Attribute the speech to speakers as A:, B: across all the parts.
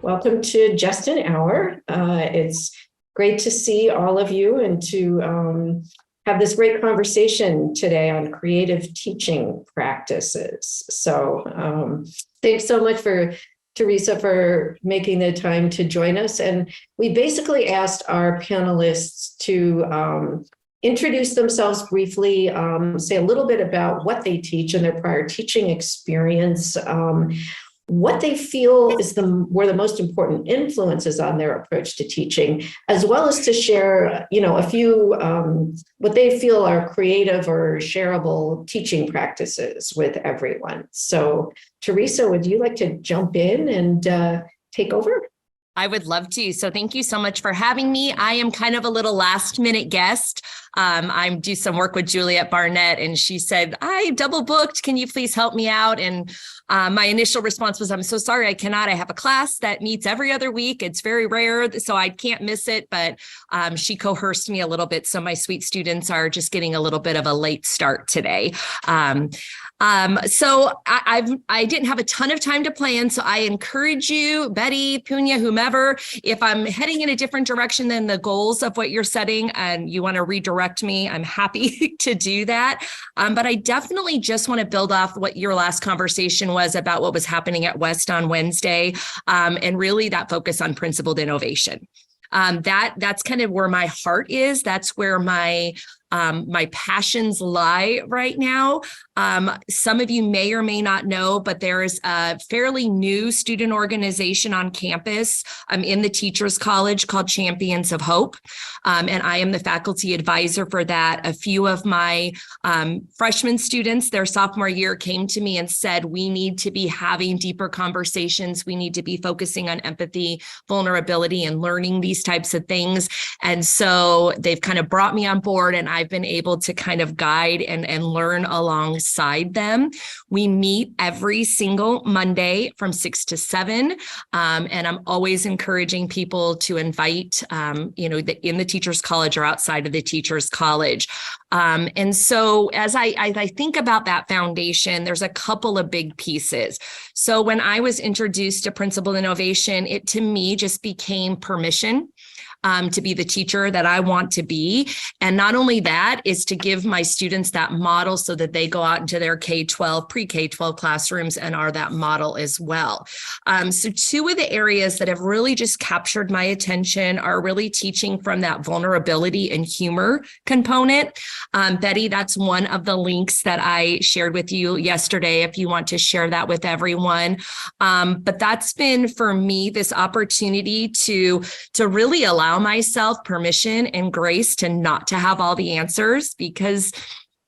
A: Welcome to Just an Hour. It's great to see all of you and to have this great conversation today on creative teaching practices. So thanks so much for Teresa for making the time to join us. And we basically asked our panelists to introduce themselves briefly, say a little bit about what they teach and their prior teaching experience, what they feel is were the most important influences on their approach to teaching, as well as to share, a few what they feel are creative or shareable teaching practices with everyone. So, Teresa, would you like to jump in and take over?
B: I would love to. So thank you so much for having me. I am kind of a little last minute guest. I do some work with Juliet Barnett, and she said, I double booked. Can you please help me out? And my initial response was, I'm so sorry, I cannot. I have a class that meets every other week. It's very rare, so I can't miss it. But she coerced me a little bit. So my sweet students are just getting a little bit of a late start today. So I didn't have a ton of time to plan. So I encourage you, Betty, Punya, whomever, if I'm heading in a different direction than the goals of what you're setting and you want to redirect me, I'm happy to do that. But I definitely just want to build off what your last conversation was about what was happening at West on Wednesday, and really that focus on principled innovation. That's kind of where my heart is. That's where my passions lie right now. Some of you may or may not know, but there is a fairly new student organization on campus in the Teachers College called Champions of Hope. And I am the faculty advisor for that. A few of my freshman students, their sophomore year, came to me and said, we need to be having deeper conversations. We need to be focusing on empathy, vulnerability, and learning these types of things. And so they've kind of brought me on board, and I've been able to kind of guide and learn alongside them. We meet every single Monday from 6 to 7. And I'm always encouraging people to invite, in the Teachers College or outside of the Teachers College. And so as I think about that foundation, there's a couple of big pieces. So when I was introduced to principled innovation, it to me just became permission to be the teacher that I want to be. And not only that is to give my students that model so that they go out into their K-12, pre-K-12 classrooms and are that model as well. So two of the areas that have really just captured my attention are really teaching from that vulnerability and humor component. Betty, that's one of the links that I shared with you yesterday, if you want to share that with everyone. But that's been for me this opportunity to really allow myself permission and grace to not to have all the answers, because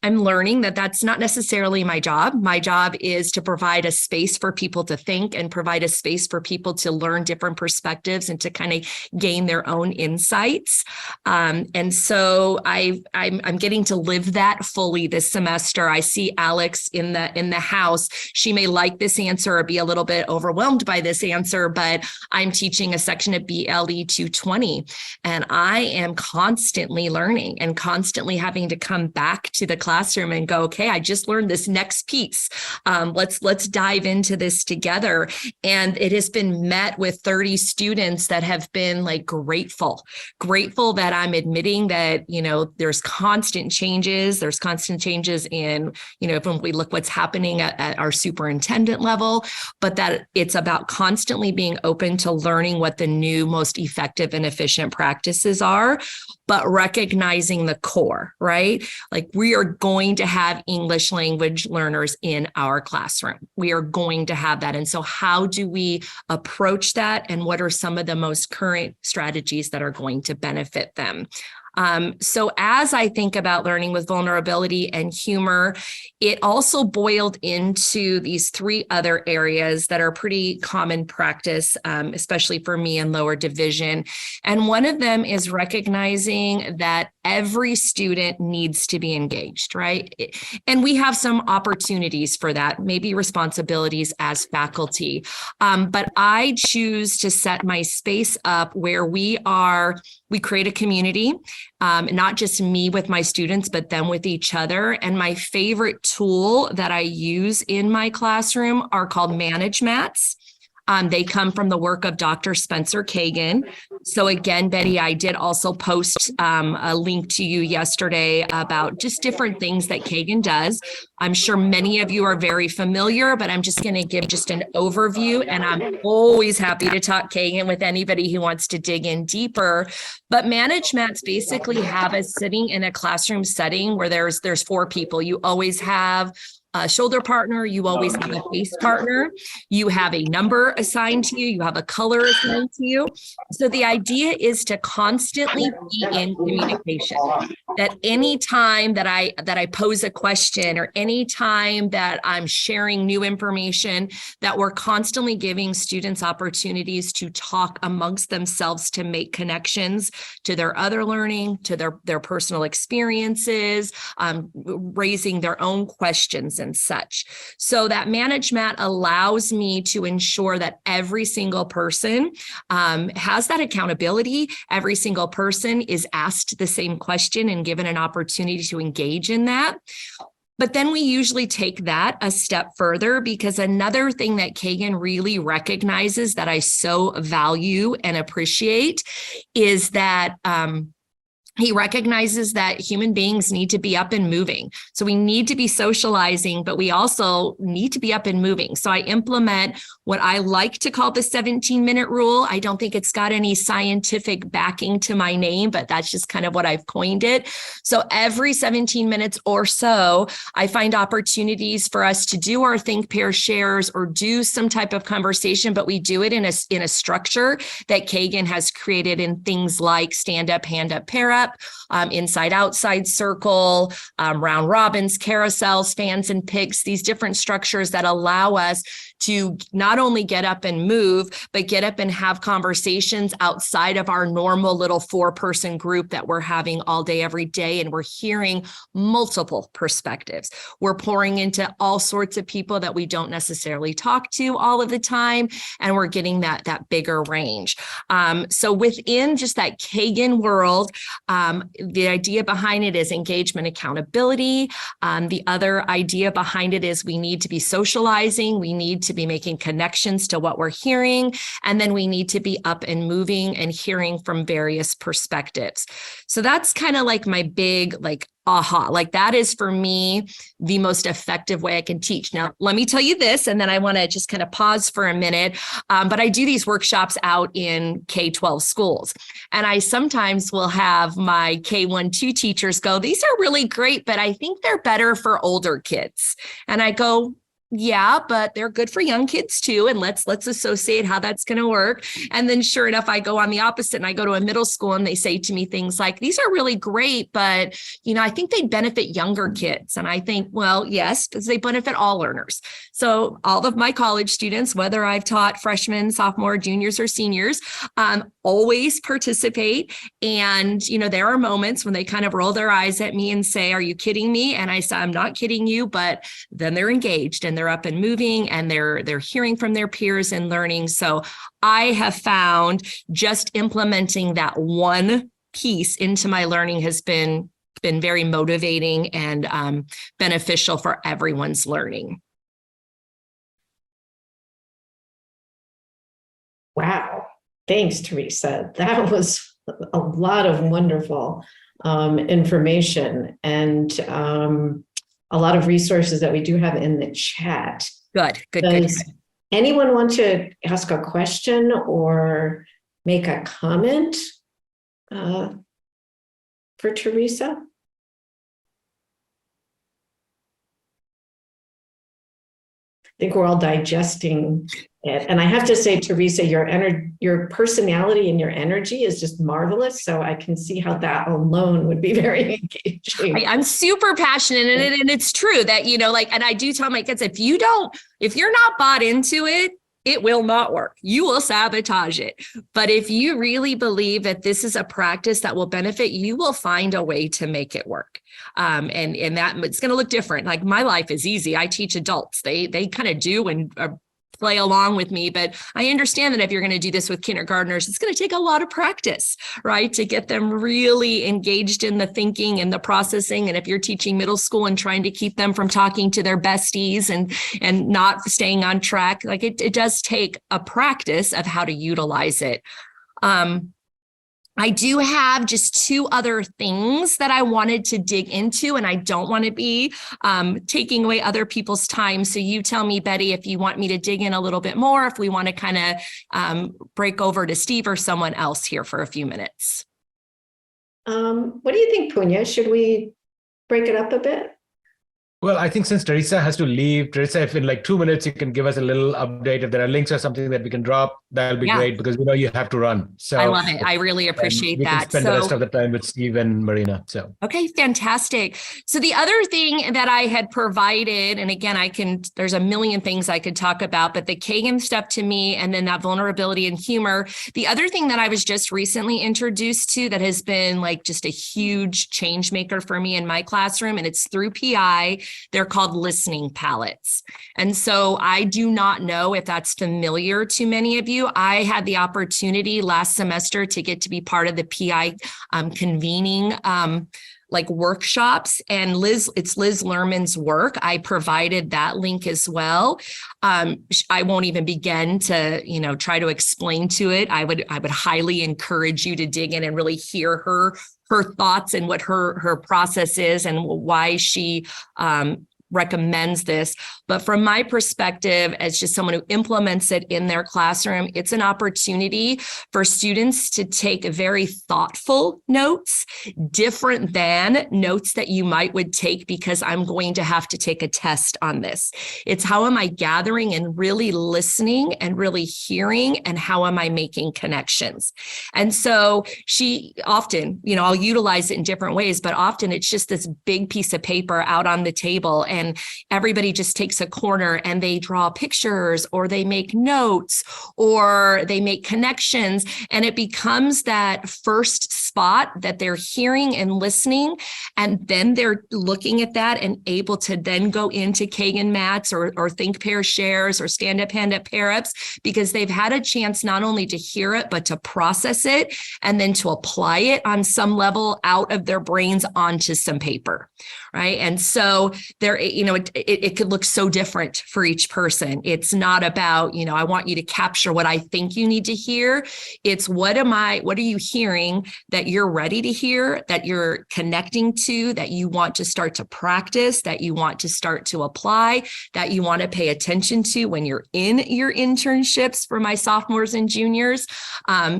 B: I'm learning that that's not necessarily my job. My job is to provide a space for people to think and provide a space for people to learn different perspectives and to kind of gain their own insights. And so I'm getting to live that fully this semester. I see Alex in the house. She may like this answer or be a little bit overwhelmed by this answer, but I'm teaching a section of BLE 220, and I am constantly learning and constantly having to come back to the classroom and go, okay, I just learned this next piece. Let's dive into this together. And it has been met with 30 students that have been like grateful that I'm admitting that, there's constant changes. There's constant changes in, when we look what's happening at our superintendent level, but that it's about constantly being open to learning what the new, most effective and efficient practices are, but recognizing the core, right? Like we are going to have English language learners in our classroom. We are going to have that. And so how do we approach that? And what are some of the most current strategies that are going to benefit them? So as I think about learning with vulnerability and humor, it also boiled into these three other areas that are pretty common practice, especially for me in lower division. And one of them is recognizing that every student needs to be engaged, right? And we have some opportunities for that, maybe responsibilities as faculty. But I choose to set my space up where we create a community, not just me with my students, but them with each other. And my favorite tool that I use in my classroom are called manage mats. They come from the work of Dr. Spencer Kagan. So again, Betty, I did also post a link to you yesterday about just different things that Kagan does. I'm sure many of you are very familiar, but I'm just going to give just an overview, and I'm always happy to talk Kagan with anybody who wants to dig in deeper. But managed mats basically have us sitting in a classroom setting where there's 4 people. You always have a shoulder partner, you always have a face partner, you have a number assigned to you, you have a color assigned to you. So the idea is to constantly be in communication. That any time that I pose a question, or any time that I'm sharing new information, that we're constantly giving students opportunities to talk amongst themselves, to make connections to their other learning, to their personal experiences, raising their own questions and such. So that managed mat allows me to ensure that every single person has that accountability. Every single person is asked the same question and given an opportunity to engage in that. But then we usually take that a step further, because another thing that Kagan really recognizes that I so value and appreciate is that he recognizes that human beings need to be up and moving. So we need to be socializing, but we also need to be up and moving. So I implement what I like to call the 17-minute rule. I don't think it's got any scientific backing to my name, but that's just kind of what I've coined it. So every 17 minutes or so, I find opportunities for us to do our think, pair, shares, or do some type of conversation, but we do it in a structure that Kagan has created in things like stand up, hand up, pair up, inside outside circle, round robins, carousels, fans and picks, these different structures that allow us to not only get up and move, but get up and have conversations outside of our normal little 4-person group that we're having all day, every day. And we're hearing multiple perspectives. We're pouring into all sorts of people that we don't necessarily talk to all of the time. And we're getting that bigger range. So within just that Kagan world, the idea behind it is engagement, accountability. The other idea behind it is we need to be socializing. We need to be making connections to what we're hearing. And then we need to be up and moving and hearing from various perspectives. So that's kind of like my big, aha, that is for me, the most effective way I can teach. Now, let me tell you this, and then I want to just kind of pause for a minute. But I do these workshops out in K-12 schools. And I sometimes will have my K-1-2 teachers go, these are really great, but I think they're better for older kids. And I go, yeah, but they're good for young kids too. And let's associate how that's going to work. And then sure enough, I go on the opposite and I go to a middle school and they say to me things like, these are really great, but I think they'd benefit younger kids. And I think, well, yes, because they benefit all learners. So all of my college students, whether I've taught freshmen, sophomore, juniors, or seniors, always participate. And, there are moments when they kind of roll their eyes at me and say, are you kidding me? And I say, I'm not kidding you, but then they're engaged and they're up and moving and they're hearing from their peers and learning. So I have found just implementing that one piece into my learning has been very motivating and beneficial for everyone's learning.
A: Wow. Thanks, Teresa. That was a lot of wonderful information and a lot of resources that we do have in the chat.
B: Good.
A: Does anyone want to ask a question or make a comment for Teresa? I think we're all digesting it. And I have to say, Teresa, your personality and your energy is just marvelous. So I can see how that alone would be very engaging.
B: I'm super passionate and it's true that, and I do tell my kids, if you're not bought into it, it will not work. You will sabotage it. But if you really believe that this is a practice that will benefit, you will find a way to make it work. And that it's going to look different. Like my life is easy. I teach adults. They kind of do and play along with me, but I understand that if you're going to do this with kindergartners, it's going to take a lot of practice, right? To get them really engaged in the thinking and the processing. And if you're teaching middle school and trying to keep them from talking to their besties and not staying on track, like it does take a practice of how to utilize it. I do have just two other things that I wanted to dig into, and I don't want to be taking away other people's time. So you tell me, Betty, if you want me to dig in a little bit more, if we want to kind of break over to Steve or someone else here for a few minutes.
A: What do you think, Punya? Should we break it up a bit?
C: Well, I think since Teresa has to leave, Teresa, if in like 2 minutes you can give us a little update, if there are links or something that we can drop, that'll be great, because we know you have to run. So
B: I love it. I really appreciate that.
C: We can spend the rest of the time with Steve and Marina. So
B: okay, fantastic. So the other thing that I had provided, and again, there's a million things I could talk about, but the Kagan stuff to me, and then that vulnerability and humor. The other thing that I was just recently introduced to that has been like just a huge change maker for me in my classroom, and it's through PI. They're called listening palettes. And so I do not know if that's familiar to many of you. I had the opportunity last semester to get to be part of the PI convening like workshops, and it's Liz Lerman's work. I provided that link as well. I won't even begin to, try to explain to it. I would highly encourage you to dig in and really hear her thoughts and what her process is and why she recommends this. But from my perspective, as just someone who implements it in their classroom, it's an opportunity for students to take very thoughtful notes, different than notes that you would take because I'm going to have to take a test on this. It's how am I gathering and really listening and really hearing, and how am I making connections? And so she often, I'll utilize it in different ways, but often it's just this big piece of paper out on the table, and everybody just takes a corner and they draw pictures, or they make notes, or they make connections. And it becomes that first spot that they're hearing and listening. And then they're looking at that and able to then go into Kagan mats or think pair shares or stand up, hand up, pair ups, because they've had a chance not only to hear it, but to process it and then to apply it on some level out of their brains onto some paper. Right. And so there, it could look so different for each person. It's not about, I want you to capture what I think you need to hear. It's what are you hearing that you're ready to hear, that you're connecting to, that you want to start to practice, that you want to start to apply, that you want to pay attention to when you're in your internships for my sophomores and juniors.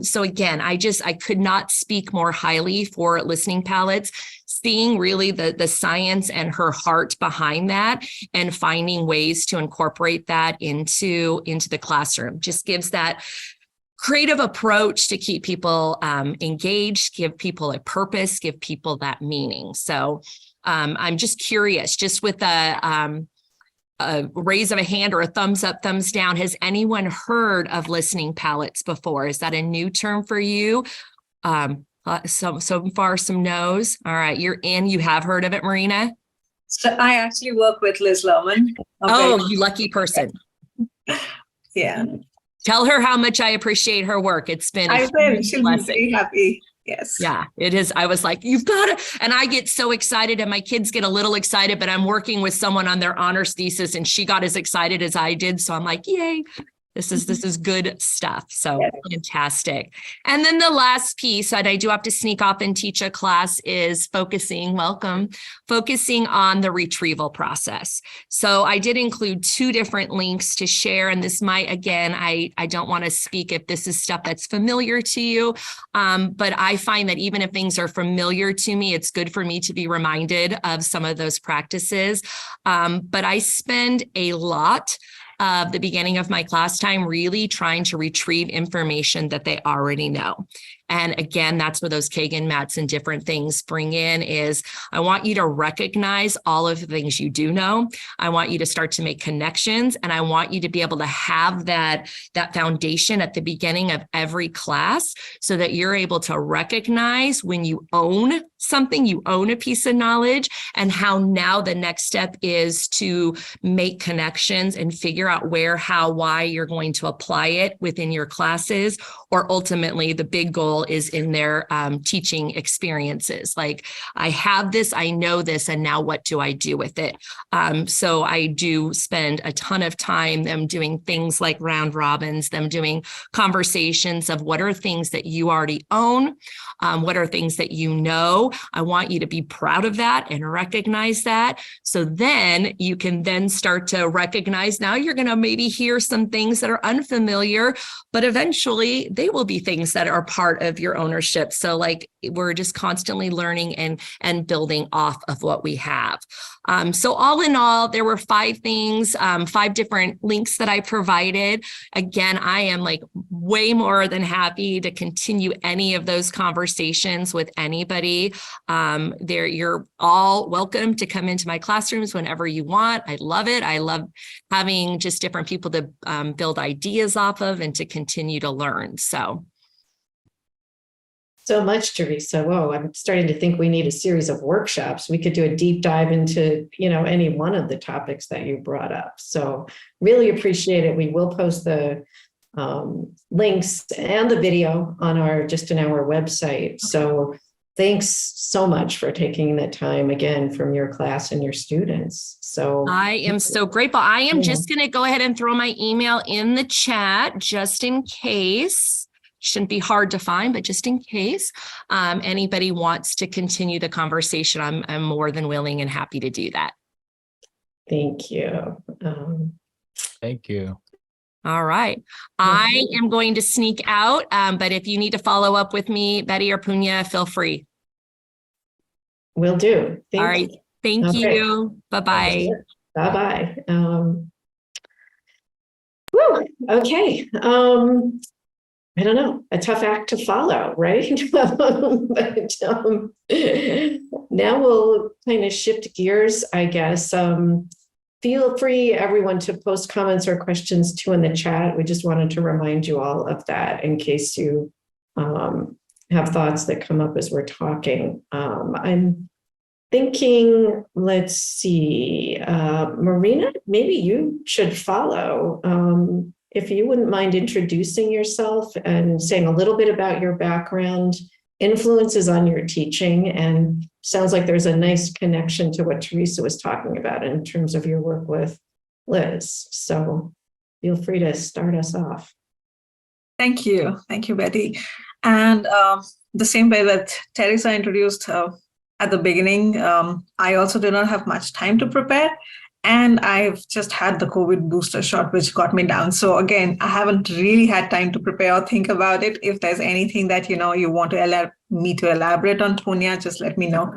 B: So again, I could not speak more highly for listening palettes. Seeing really the science and her heart behind that, and finding ways to incorporate that into the classroom just gives that creative approach to keep people engaged, give people a purpose, give people that meaning. So I'm just curious, just with a raise of a hand or a thumbs up, thumbs down, has anyone heard of listening palettes before? Is that a new term for you? So far, some no's. All right, you're in. You have heard of it, Marina?
D: So I actually work with Liz Lerman.
B: Oh, you lucky person.
D: Yeah.
B: Tell her how much I appreciate her work. It's been
D: I will. She'll be very happy. Yes.
B: Yeah, it is. I was like, you've got to, and I get so excited, and my kids get a little excited, but I'm working with someone on their honors thesis and she got as excited as I did. So I'm like, yay. This is good stuff. So fantastic. And then the last piece that I do have to sneak off and teach a class is focusing on the retrieval process. So I did include 2 different links to share, and this might, again, I don't want to speak if this is stuff that's familiar to you, but I find that even if things are familiar to me, it's good for me to be reminded of some of those practices. But I spend a lot of the beginning of my class time really trying to retrieve information that they already know. And again, that's where those Kagan mats and different things bring in is I want you to recognize all of the things you do know. I want you to start to make connections, and I want you to be able to have that foundation at the beginning of every class so that you're able to recognize when you own something, you own a piece of knowledge, and how now the next step is to make connections and figure out where, how, why you're going to apply it within your classes, or ultimately the big goal is in their teaching experiences. Like, I have this, I know this, and now what do I do with it? So I do spend a ton of time them doing things like round robins, them doing conversations of what are things that you already own, what are things that you know. I want you to be proud of that and recognize that. So then you can then start to recognize, now you're going to maybe hear some things that are unfamiliar, but eventually they will be things that are part of your ownership. So like, we're just constantly learning and building off of what we have. So all in all, there were 5 things, 5 different links that I provided. Again, I am like way more than happy to continue any of those conversations with anybody. You're all welcome to come into my classrooms whenever you want. I love it. I love having just different people to build ideas off of and to continue to learn.
A: So much, Teresa. Whoa, I'm starting to think we need a series of workshops. We could do a deep dive into, any one of the topics that you brought up. So really appreciate it. We will post the links and the video on our Just an Hour website. So thanks so much for taking the time again from your class and your students. So
B: I am so grateful. I am just going to go ahead and throw my email in the chat just in case. Shouldn't be hard to find, but just in case anybody wants to continue the conversation, I'm more than willing and happy to do that.
A: Thank you.
C: Thank you.
B: All right. I am going to sneak out, but if you need to follow up with me, Betty or Punya, feel free.
A: Will do.
B: All right. Thank you. Bye-bye.
A: Bye-bye. Okay. I don't know, a tough act to follow, right? But now we'll kind of shift gears, I guess. Feel free, everyone, to post comments or questions too in the chat. We just wanted to remind you all of that in case you have thoughts that come up as we're talking. I'm thinking, let's see, Marina, maybe you should follow. If you wouldn't mind introducing yourself and saying a little bit about your background, influences on your teaching, and sounds like there's a nice connection to what Teresa was talking about in terms of your work with Liz. So feel free to start us off.
D: Thank you. Thank you, Betty. And the same way that Teresa introduced at the beginning, I also did not have much time to prepare. And I've just had the COVID booster shot, which got me down. So again, I haven't really had time to prepare or think about it. If there's anything that, you want to me to elaborate on, Punya, just let me know.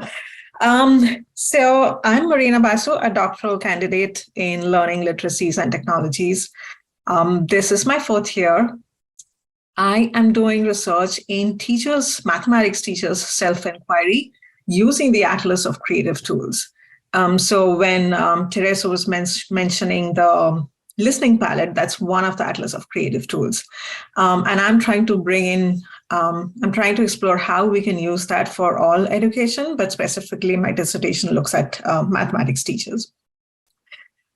D: So I'm Marina Basu, a doctoral candidate in learning literacies and technologies. This is my 4th year. I am doing research in mathematics teachers' self-inquiry using the Atlas of Creative Tools. So when Teresa was mentioning the listening palette, that's one of the Atlas of Creative Tools. And I'm trying to I'm trying to explore how we can use that for all education, but specifically my dissertation looks at mathematics teachers.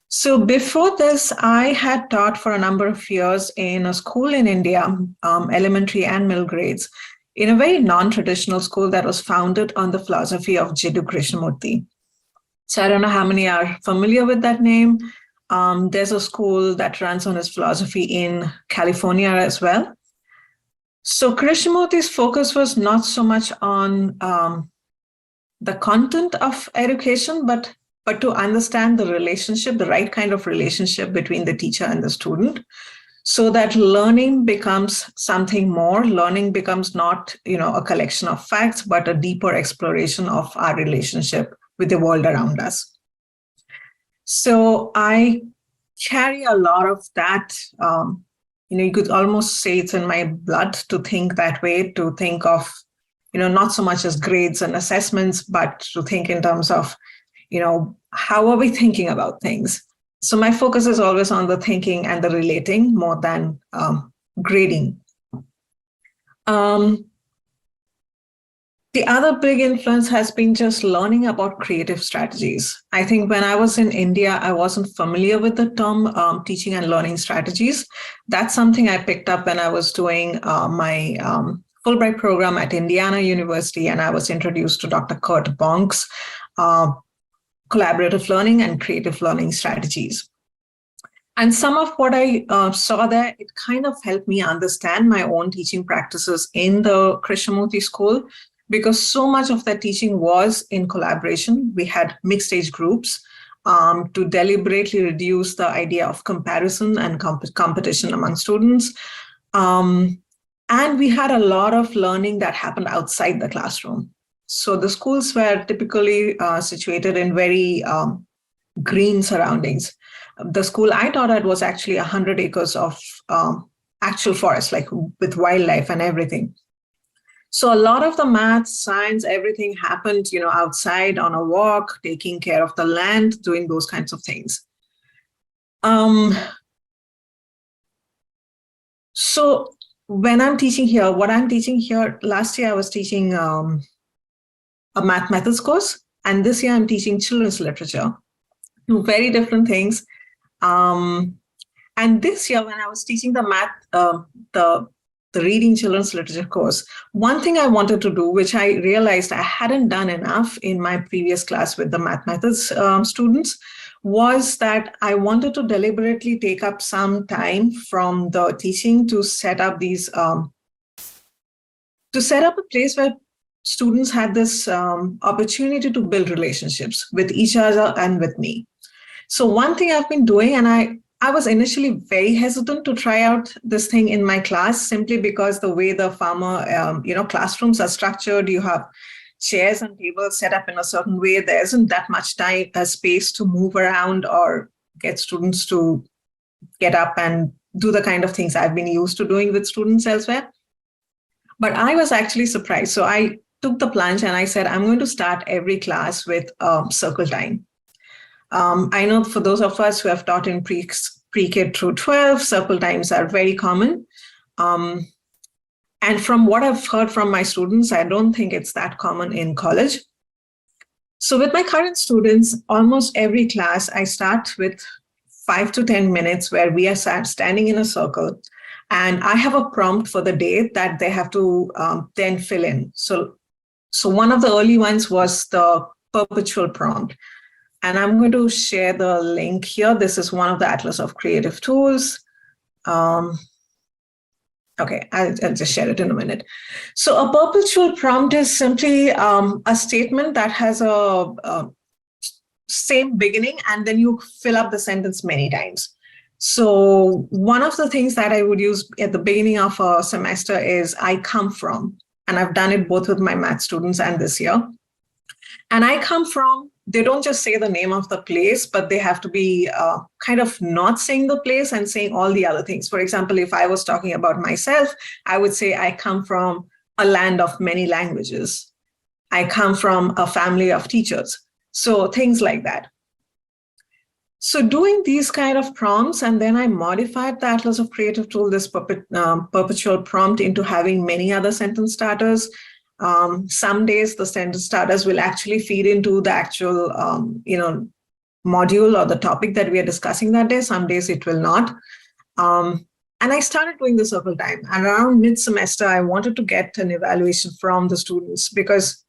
D: So before this, I had taught for a number of years in a school in India, elementary and middle grades, in a very non-traditional school that was founded on the philosophy of Jiddu Krishnamurti. So I don't know how many are familiar with that name. There's a school that runs on his philosophy in California as well. So Krishnamurti's focus was not so much on the content of education, but to understand the relationship, the right kind of relationship between the teacher and the student, so that learning becomes something more. Learning becomes not, a collection of facts, but a deeper exploration of our relationship with the world around us. So I carry a lot of that, you could almost say it's in my blood to think that way, to think of, not so much as grades and assessments, but to think in terms of, how are we thinking about things? So my focus is always on the thinking and the relating more than grading. The other big influence has been just learning about creative strategies. I think when I was in India, I wasn't familiar with the term teaching and learning strategies. That's something I picked up when I was doing my Fulbright program at Indiana University, and I was introduced to Dr. Kurt Bonk's collaborative learning and creative learning strategies. And some of what I saw there, it kind of helped me understand my own teaching practices in the Krishnamurti School, because so much of that teaching was in collaboration. We had mixed age groups to deliberately reduce the idea of comparison and competition among students. And we had a lot of learning that happened outside the classroom. So the schools were typically situated in very green surroundings. The school I taught at was actually 100 acres of actual forest, like with wildlife and everything. So a lot of the math, science, everything happened, outside on a walk, taking care of the land, doing those kinds of things. So when I'm teaching here, what I'm teaching here, last year I was teaching a math methods course, and this year I'm teaching children's literature. Two very different things. And this year when I was teaching the math, the reading children's literature course, one thing I wanted to do, which I realized I hadn't done enough in my previous class with the math methods students, was that I wanted to deliberately take up some time from the teaching to set up these, to set up a place where students had this opportunity to build relationships with each other and with me. So one thing I've been doing, and I was initially very hesitant to try out this thing in my class, simply because the way the farmer, classrooms are structured, you have chairs and tables set up in a certain way. There isn't that much time, space to move around or get students to get up and do the kind of things I've been used to doing with students elsewhere. But I was actually surprised. So I took the plunge and I said, I'm going to start every class with circle time. I know for those of us who have taught in pre-K through 12, circle times are very common. And from what I've heard from my students, I don't think it's that common in college. So with my current students, almost every class, I start with 5 to 10 minutes where we are standing in a circle. And I have a prompt for the day that they have to then fill in. So one of the early ones was the perpetual prompt. And I'm going to share the link here. This is one of the Atlas of Creative Tools. Okay, I'll just share it in a minute. So a perpetual prompt is simply a statement that has a same beginning, and then you fill up the sentence many times. So one of the things that I would use at the beginning of a semester is I come from, and I've done it both with my math students and this year. And I come from, they don't just say the name of the place, but they have to be kind of not saying the place and saying all the other things. For example, if I was talking about myself, I would say I come from a land of many languages. I come from a family of teachers. So things like that. So doing these kind of prompts, and then I modified the Atlas of Creative Tool, this perpetual prompt, into having many other sentence starters. Some days the sentence starters will actually feed into the actual, module or the topic that we are discussing that day. Some days it will not. And I started doing the circle time. And around mid-semester, I wanted to get an evaluation from the students because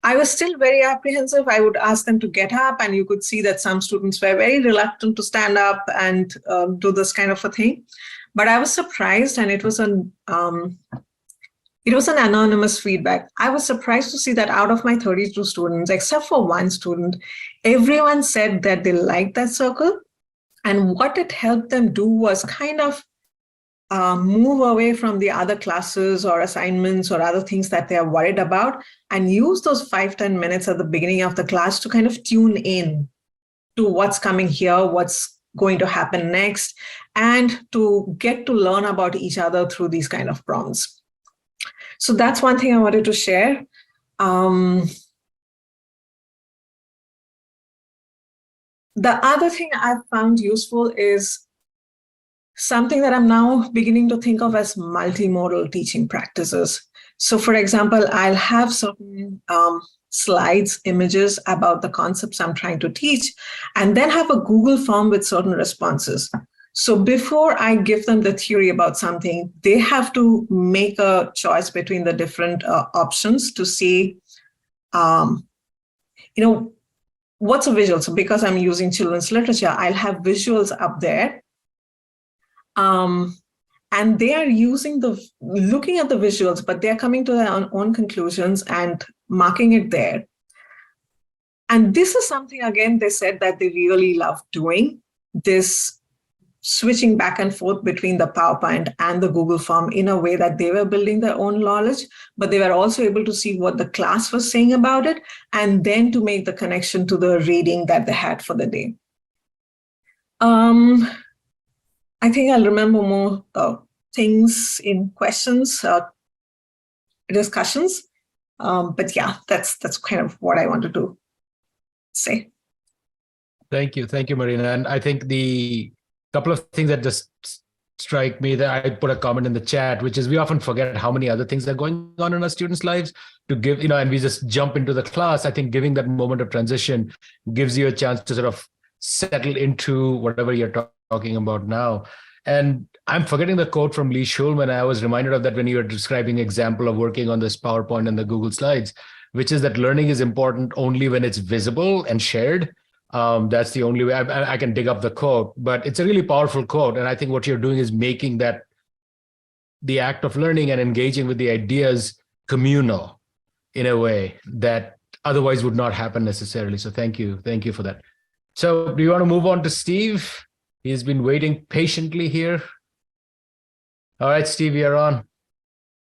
D: I was still very apprehensive. I would ask them to get up, and you could see that some students were very reluctant to stand up and do this kind of a thing. But I was surprised, and it was an anonymous feedback. I was surprised to see that out of my 32 students, except for one student, everyone said that they liked that circle. And what it helped them do was kind of move away from the other classes or assignments or other things that they are worried about, and use those 5-10 minutes at the beginning of the class to kind of tune in to what's coming here, what's going to happen next, and to get to learn about each other through these kind of prompts. So that's one thing I wanted to share. The other thing I've found useful is something that I'm now beginning to think of as multimodal teaching practices. So for example, I'll have certain slides, images about the concepts I'm trying to teach, and then have a Google form with certain responses. So before I give them the theory about something, they have to make a choice between the different options to see, what's a visual? So because I'm using children's literature, I'll have visuals up there. And they are looking at the visuals, but they're coming to their own conclusions and marking it there. And this is something, again, they said that they really love doing, this switching back and forth between the PowerPoint and the Google form in a way that they were building their own knowledge, but they were also able to see what the class was saying about it, and then to make the connection to the reading that they had for the day. I think I'll remember more things in questions, discussions. But yeah, that's kind of what I wanted to say.
C: Thank you, Marina. And I think the couple of things that just strike me, that I put a comment in the chat, which is we often forget how many other things are going on in our students' lives to give, and we just jump into the class. I think giving that moment of transition gives you a chance to sort of settle into whatever you're talking about now. And I'm forgetting the quote from Lee Schulman. I was reminded of that when you were describing example of working on this PowerPoint and the Google Slides, which is that learning is important only when it's visible and shared. That's the only way. I can dig up the quote, but it's a really powerful quote. And I think what you're doing is making that the act of learning and engaging with the ideas communal in a way that otherwise would not happen necessarily. So thank you for that. So do you want to move on to Steve? He's been waiting patiently here. All right, Steve, you're on.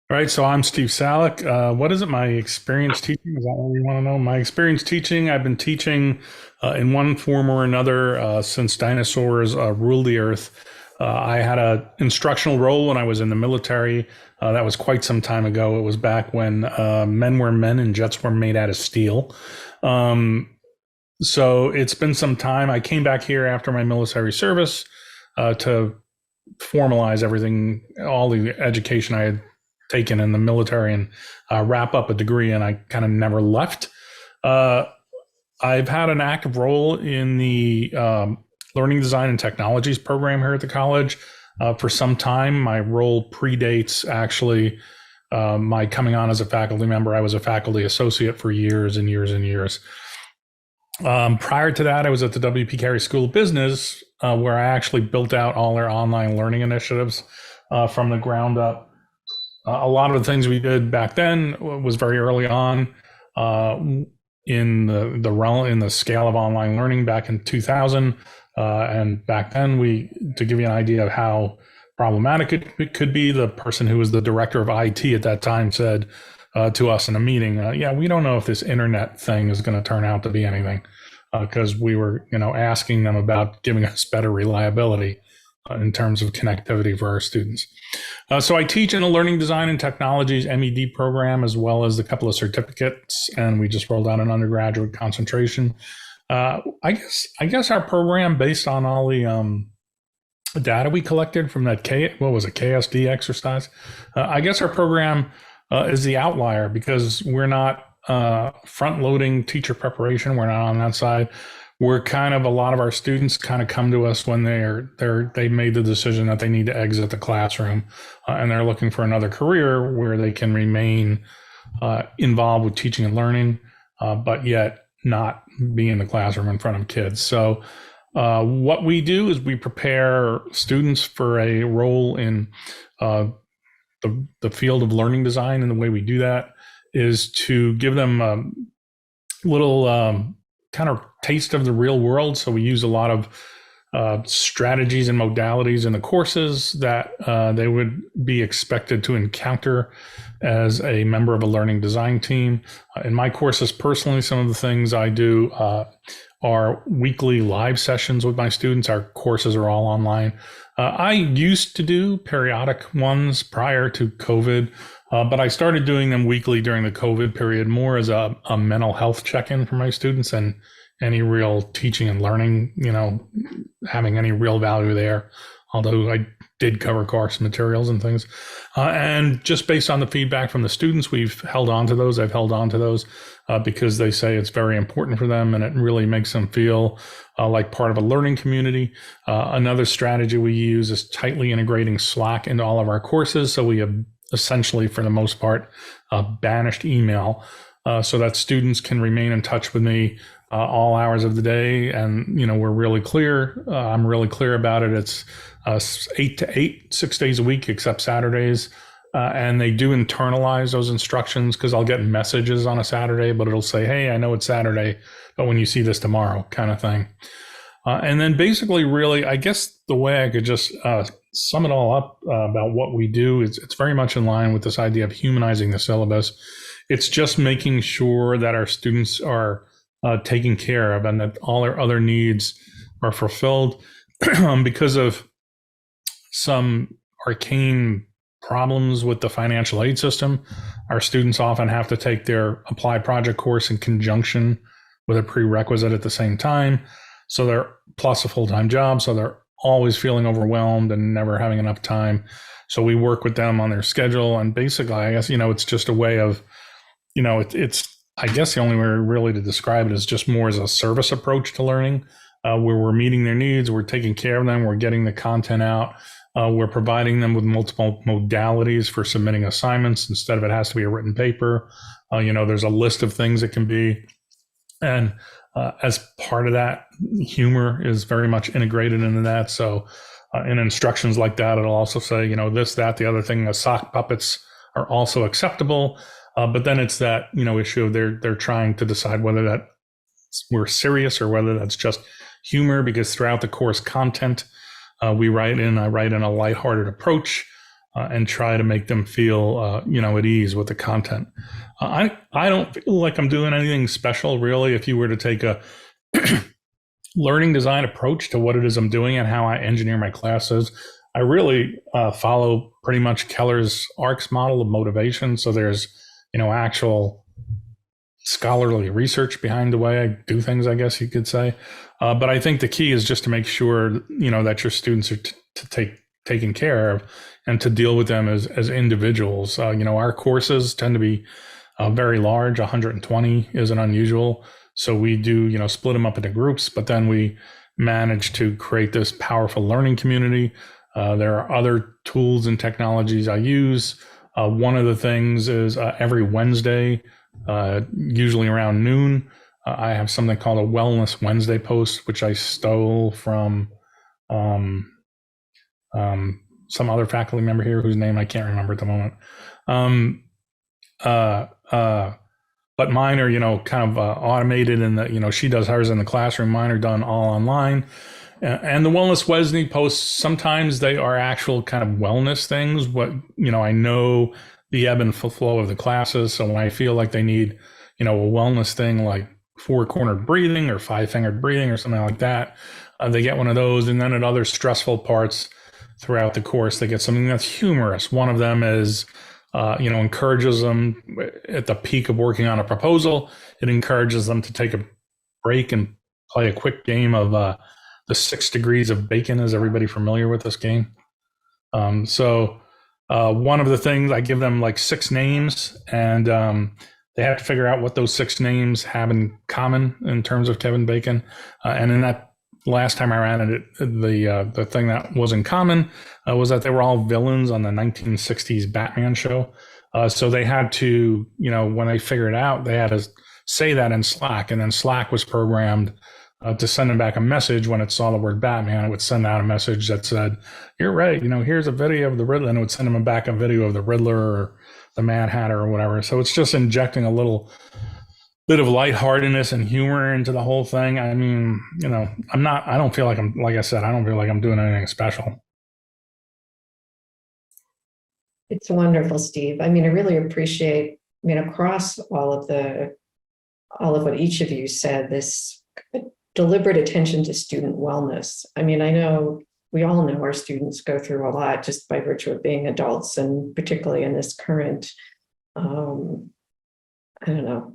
E: All right, so I'm Steve Salik. What is it? My experience teaching? Is that what you want to know? My experience teaching, I've been teaching in one form or another since dinosaurs ruled the earth. I had an instructional role when I was in the military. That was quite some time ago. It was back when men were men and jets were made out of steel. So it's been some time. I came back here after my military service to formalize everything, all the education I had taken in the military, and wrap up a degree, and I kind of never left. I've had an active role in the Learning Design and Technologies program here at the college for some time. My role predates actually my coming on as a faculty member. I was a faculty associate for years and years and years. Prior to that, I was at the W.P. Carey School of Business, where I actually built out all their online learning initiatives from the ground up. A lot of the things we did back then was very early on in the scale of online learning back in 2000. And back then, to give you an idea of how problematic it could be, the person who was the director of IT at that time said to us in a meeting, yeah, we don't know if this internet thing is going to turn out to be anything, because we were, asking them about giving us better reliability in terms of connectivity for our students. So I teach in the Learning Design and Technologies MED program, as well as a couple of certificates, and we just rolled out an undergraduate concentration. I guess our program, based on all the data we collected from that KSD exercise, I guess our program is the outlier, because we're not front-loading teacher preparation. We're not on that side. We're a lot of our students kind of come to us when they made the decision that they need to exit the classroom, and they're looking for another career where they can remain involved with teaching and learning, but yet not be in the classroom in front of kids. So what we do is we prepare students for a role in the field of learning design, and the way we do that is to give them a little kind of taste of the real world. So we use a lot of strategies and modalities in the courses that they would be expected to encounter as a member of a learning design team. In my courses, personally, some of the things I do are weekly live sessions with my students. Our courses are all online. I used to do periodic ones prior to COVID, but I started doing them weekly during the COVID period, more as a mental health check-in for my students and any real teaching and learning, having any real value there. Although I did cover course materials and things. And just based on the feedback from the students, we've held on to those. I've held on to those because they say it's very important for them and it really makes them feel like part of a learning community. Another strategy we use is tightly integrating Slack into all of our courses. So we have essentially, for the most part, banished email so that students can remain in touch with me all hours of the day. And, we're really clear. I'm really clear about it. It's 8 to 8, 6 days a week, except Saturdays. And they do internalize those instructions because I'll get messages on a Saturday, but it'll say, hey, I know it's Saturday, but when you see this tomorrow, kind of thing. And then basically, really, I guess the way I could just sum it all up about what we do is it's very much in line with this idea of humanizing the syllabus. It's just making sure that our students are taken care of and that all their other needs are fulfilled. Because of some arcane problems with the financial aid system, our students often have to take their applied project course in conjunction with a prerequisite at the same time. So they're plus a full-time job. So they're always feeling overwhelmed and never having enough time. So we work with them on their schedule. And basically, I guess, it's just a way of, it's I guess the only way really to describe it is just more as a service approach to learning, where we're meeting their needs, we're taking care of them, we're getting the content out, we're providing them with multiple modalities for submitting assignments instead of it has to be a written paper. There's a list of things it can be. And as part of that, humor is very much integrated into that. So in instructions like that, it'll also say, this, that, the other thing, the sock puppets are also acceptable. But then it's that, issue of they're trying to decide whether that we're serious or whether that's just humor, because throughout the course content, I write in a lighthearted approach and try to make them feel, at ease with the content. I don't feel like I'm doing anything special, really. If you were to take a learning design approach to what it is I'm doing and how I engineer my classes, I really follow pretty much Keller's ARCS model of motivation. So there's actual scholarly research behind the way I do things, I guess you could say. But I think the key is just to make sure, that your students are taken care of and to deal with them as individuals. Our courses tend to be very large. 120 isn't unusual. So we do, split them up into groups, but then we manage to create this powerful learning community. There are other tools and technologies I use. One of the things is every Wednesday, usually around noon, I have something called a Wellness Wednesday post, which I stole from some other faculty member here whose name I can't remember at the moment. But mine are, kind of automated in that, she does hers in the classroom. Mine are done all online. And the Wellness Wednesday posts, sometimes they are actual kind of wellness things. What, I know the ebb and flow of the classes. So when I feel like they need, a wellness thing like 4-cornered breathing or 5-fingered breathing or something like that, they get one of those. And then at other stressful parts throughout the course, they get something that's humorous. One of them is, encourages them at the peak of working on a proposal. It encourages them to take a break and play a quick game of the 6 Degrees of Bacon. Is everybody familiar with this game? So one of the things, I give them like 6 names, and they have to figure out what those 6 names have in common in terms of Kevin Bacon. And in that last time I ran it, the thing that was in common was that they were all villains on the 1960s Batman show. So they had to, when they figured it out, they had to say that in Slack, and then Slack was programmed to send them back a message when it saw the word Batman. It would send out a message that said, "You're right, here's a video of the Riddler," and it would send them back a video of the Riddler or the Mad Hatter or whatever. So it's just injecting a little bit of lightheartedness and humor into the whole thing. I mean, I don't feel like like I said, I don't feel like I'm doing anything special.
A: It's wonderful, Steve. I mean, I really appreciate, across all of what each of you said, this deliberate attention to student wellness. I mean, I know we all know our students go through a lot just by virtue of being adults, and particularly in this current,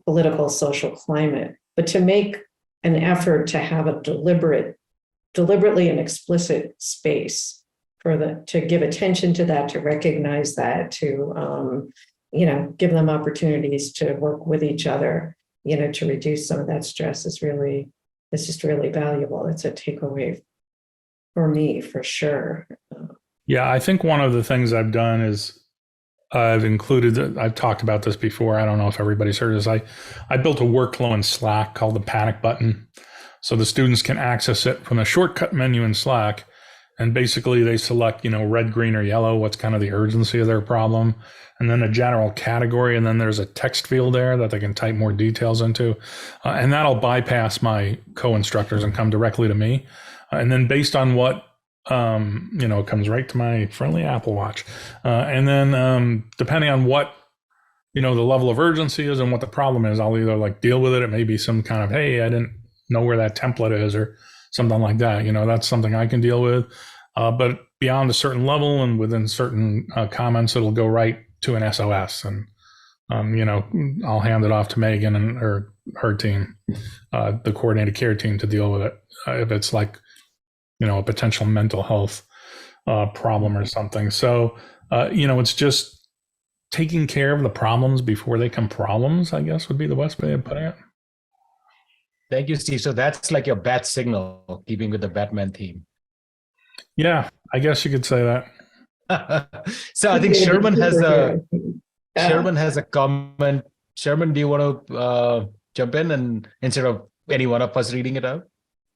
A: political, social climate. But to make an effort to have a deliberately an explicit space to give attention to that, to recognize that, to give them opportunities to work with each other, to reduce some of that stress it's just really valuable. It's a takeaway for me, for sure.
E: Yeah, I think one of the things I've done is I've talked about this before. I don't know if everybody's heard this. I built a workflow in Slack called the panic button. So the students can access it from a shortcut menu in Slack. And basically they select, red, green, or yellow, what's kind of the urgency of their problem, and then a general category. And then there's a text field there that they can type more details into. And that'll bypass my co-instructors and come directly to me. And then based on what, it comes right to my friendly Apple Watch. And then depending on what, the level of urgency is and what the problem is, I'll either deal with it. It may be some kind of, hey, I didn't know where that template is, or something like that. That's something I can deal with. But beyond a certain level and within certain comments, it'll go right to an SOS. And, I'll hand it off to Megan and her team, the coordinated care team, to deal with it. If it's a potential mental health problem or something. So, it's just taking care of the problems before they become problems, I guess would be the best way of putting it.
C: Thank you, Steve. So that's like your bat signal, keeping with the Batman theme.
E: Yeah, I guess you could say that.
C: So I think Sherman has a comment. Sherman, do you want to jump in, and instead of any one of us reading it out?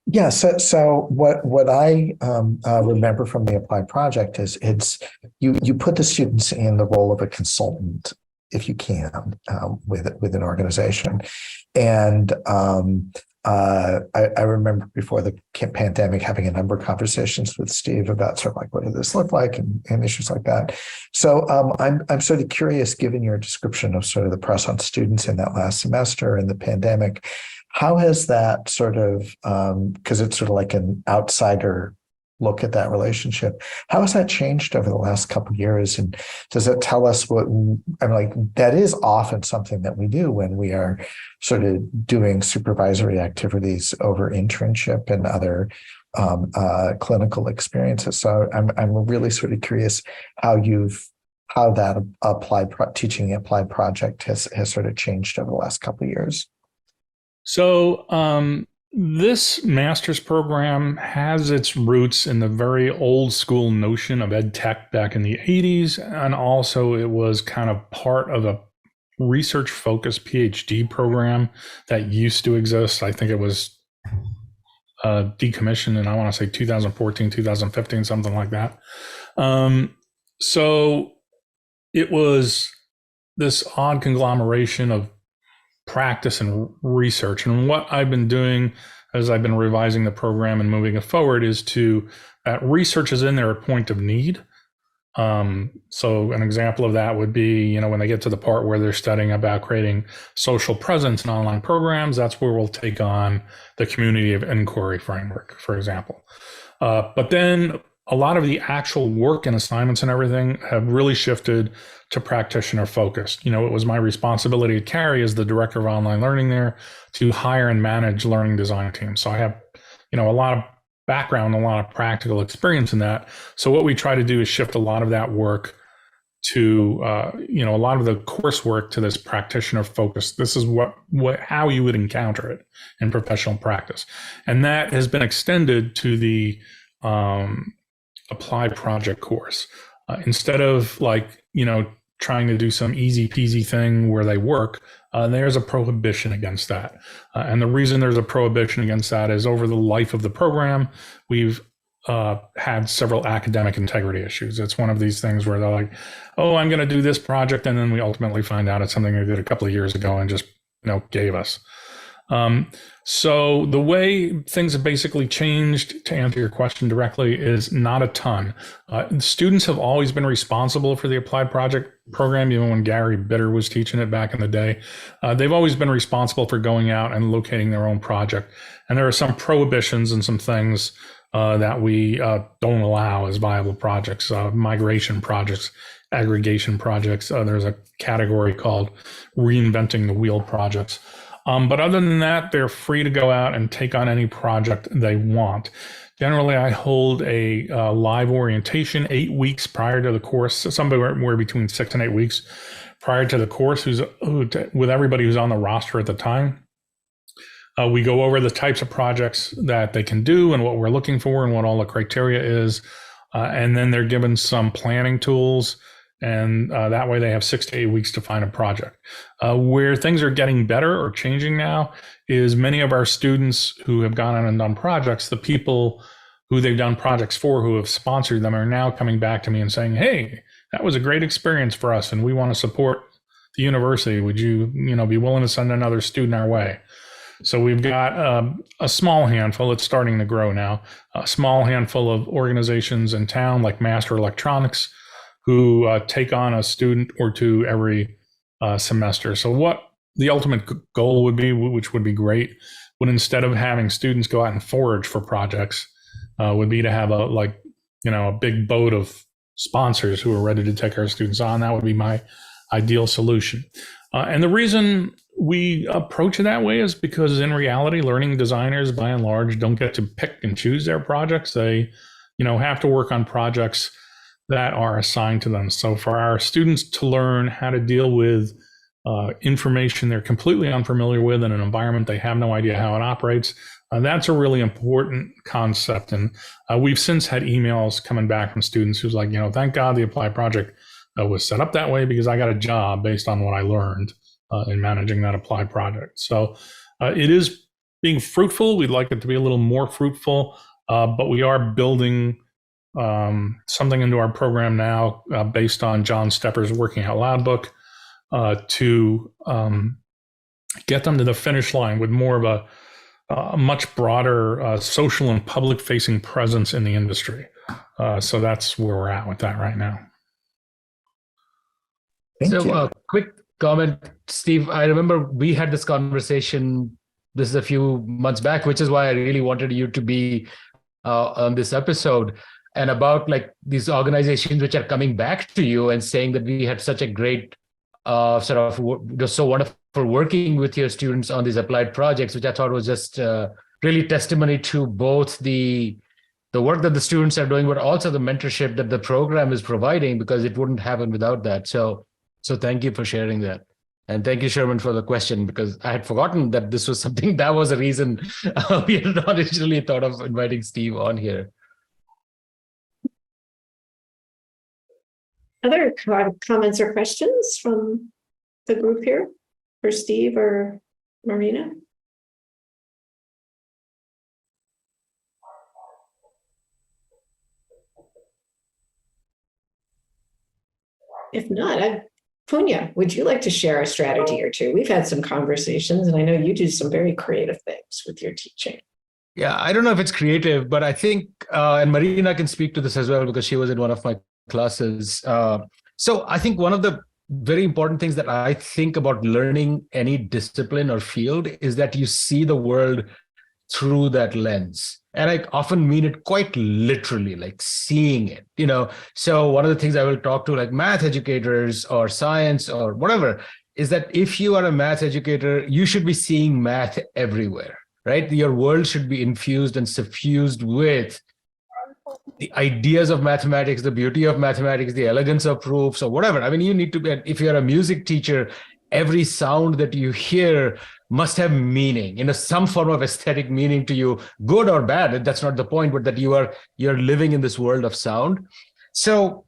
F: Yeah. So what I remember from the Applied project is you put the students in the role of a consultant, if you can, with an organization. And I remember before the pandemic having a number of conversations with Steve about sort of what does this look like, and issues like that. So I'm sort of curious, given your description of sort of the press on students in that last semester and the pandemic, how has that sort of, because it's sort of like an outsider look at that relationship, how has that changed over the last couple of years? And does it tell us that is often something that we do when we are sort of doing supervisory activities over internship and other clinical experiences. So I'm really sort of curious how that teaching applied project has sort of changed over the last couple of years.
E: So this master's program has its roots in the very old school notion of ed tech back in the 80s. And also it was kind of part of a research focused PhD program that used to exist. I think it was decommissioned in, I want to say 2014, 2015, something like that. So it was this odd conglomeration of practice and research. And what I've been doing as I've been revising the program and moving it forward is that research is in there at point of need. So an example of that would be, when they get to the part where they're studying about creating social presence in online programs, that's where we'll take on the community of inquiry framework, for example. But then a lot of the actual work and assignments and everything have really shifted to practitioner focused. It was my responsibility to carry as the director of online learning there to hire and manage learning design teams. So I have, a lot of background, a lot of practical experience in that. So what we try to do is shift a lot of that work to, a lot of the coursework to this practitioner focus. This is how you would encounter it in professional practice. And that has been extended to the applied project course. Instead of trying to do some easy peasy thing where they work, there's a prohibition against that. And the reason there's a prohibition against that is over the life of the program, we've had several academic integrity issues. It's one of these things where they're like, I'm going to do this project. And then we ultimately find out it's something they did a couple of years ago and just, gave us. So the way things have basically changed, to answer your question directly, is not a ton. Students have always been responsible for the applied project program, even when Gary Bitter was teaching it back in the day. They've always been responsible for going out and locating their own project. And there are some prohibitions and some things that we don't allow as viable projects, migration projects, aggregation projects. There's a category called reinventing the wheel projects. But other than that, they're free to go out and take on any project they want. Generally, I hold a live orientation 8 weeks prior to the course, somewhere between 6 and 8 weeks prior to the course, with everybody who's on the roster at the time. We go over the types of projects that they can do and what we're looking for and what all the criteria is. And then they're given some planning tools. And that way they have 6 to 8 weeks to find a project. Where things are getting better or changing now is many of our students who have gone on and done projects, the people who they've done projects for, who have sponsored them, are now coming back to me and saying, hey, that was a great experience for us and we want to support the university. Would you, be willing to send another student our way? So we've got a small handful, it's starting to grow now, a small handful of organizations in town like Master Electronics, who take on a student or two every semester. So what the ultimate goal would be, which would be great, would, instead of having students go out and forage for projects, would be to have a big boat of sponsors who are ready to take our students on. That would be my ideal solution. And the reason we approach it that way is because in reality, learning designers by and large don't get to pick and choose their projects. They, have to work on projects that are assigned to them. So for our students to learn how to deal with information they're completely unfamiliar with in an environment they have no idea how it operates, that's a really important concept. And we've since had emails coming back from students who's like, thank God the applied project was set up that way because I got a job based on what I learned in managing that applied project. So it is being fruitful. We'd like it to be a little more fruitful, but we are building something into our program now based on John Stepper's Working Out Loud book to get them to the finish line with more of a much broader social and public facing presence in the industry. So that's where we're at with that right now.
F: Thank you.
C: Quick comment, Steve. I remember we had this conversation, this is a few months back, which is why I really wanted you to be on this episode, and about these organizations which are coming back to you and saying that we had such a great it was so wonderful working with your students on these applied projects, which I thought was just really testimony to both the work that the students are doing, but also the mentorship that the program is providing, because it wouldn't happen without that. So thank you for sharing that. And thank you, Sherman, for the question, because I had forgotten that this was something that was a reason we had not originally thought of inviting Steve on here.
A: Other comments or questions from the group here for Steve or Marina? If not, Punya, would you like to share a strategy or two? We've had some conversations, and I know you do some very creative things with your teaching.
C: Yeah, I don't know if it's creative, but I think, and Marina can speak to this as well, because she was in one of my classes. So I think one of the very important things that I think about learning any discipline or field is that you see the world through that lens. And I often mean it quite literally, like seeing it, So one of the things I will talk to math educators or science or whatever is that if you are a math educator, you should be seeing math everywhere, right? Your world should be infused and suffused with the ideas of mathematics, the beauty of mathematics, the elegance of proofs or whatever. I mean, you need to be, if you're a music teacher, every sound that you hear must have meaning, some form of aesthetic meaning to you, good or bad. That's not the point, but that you're living in this world of sound. So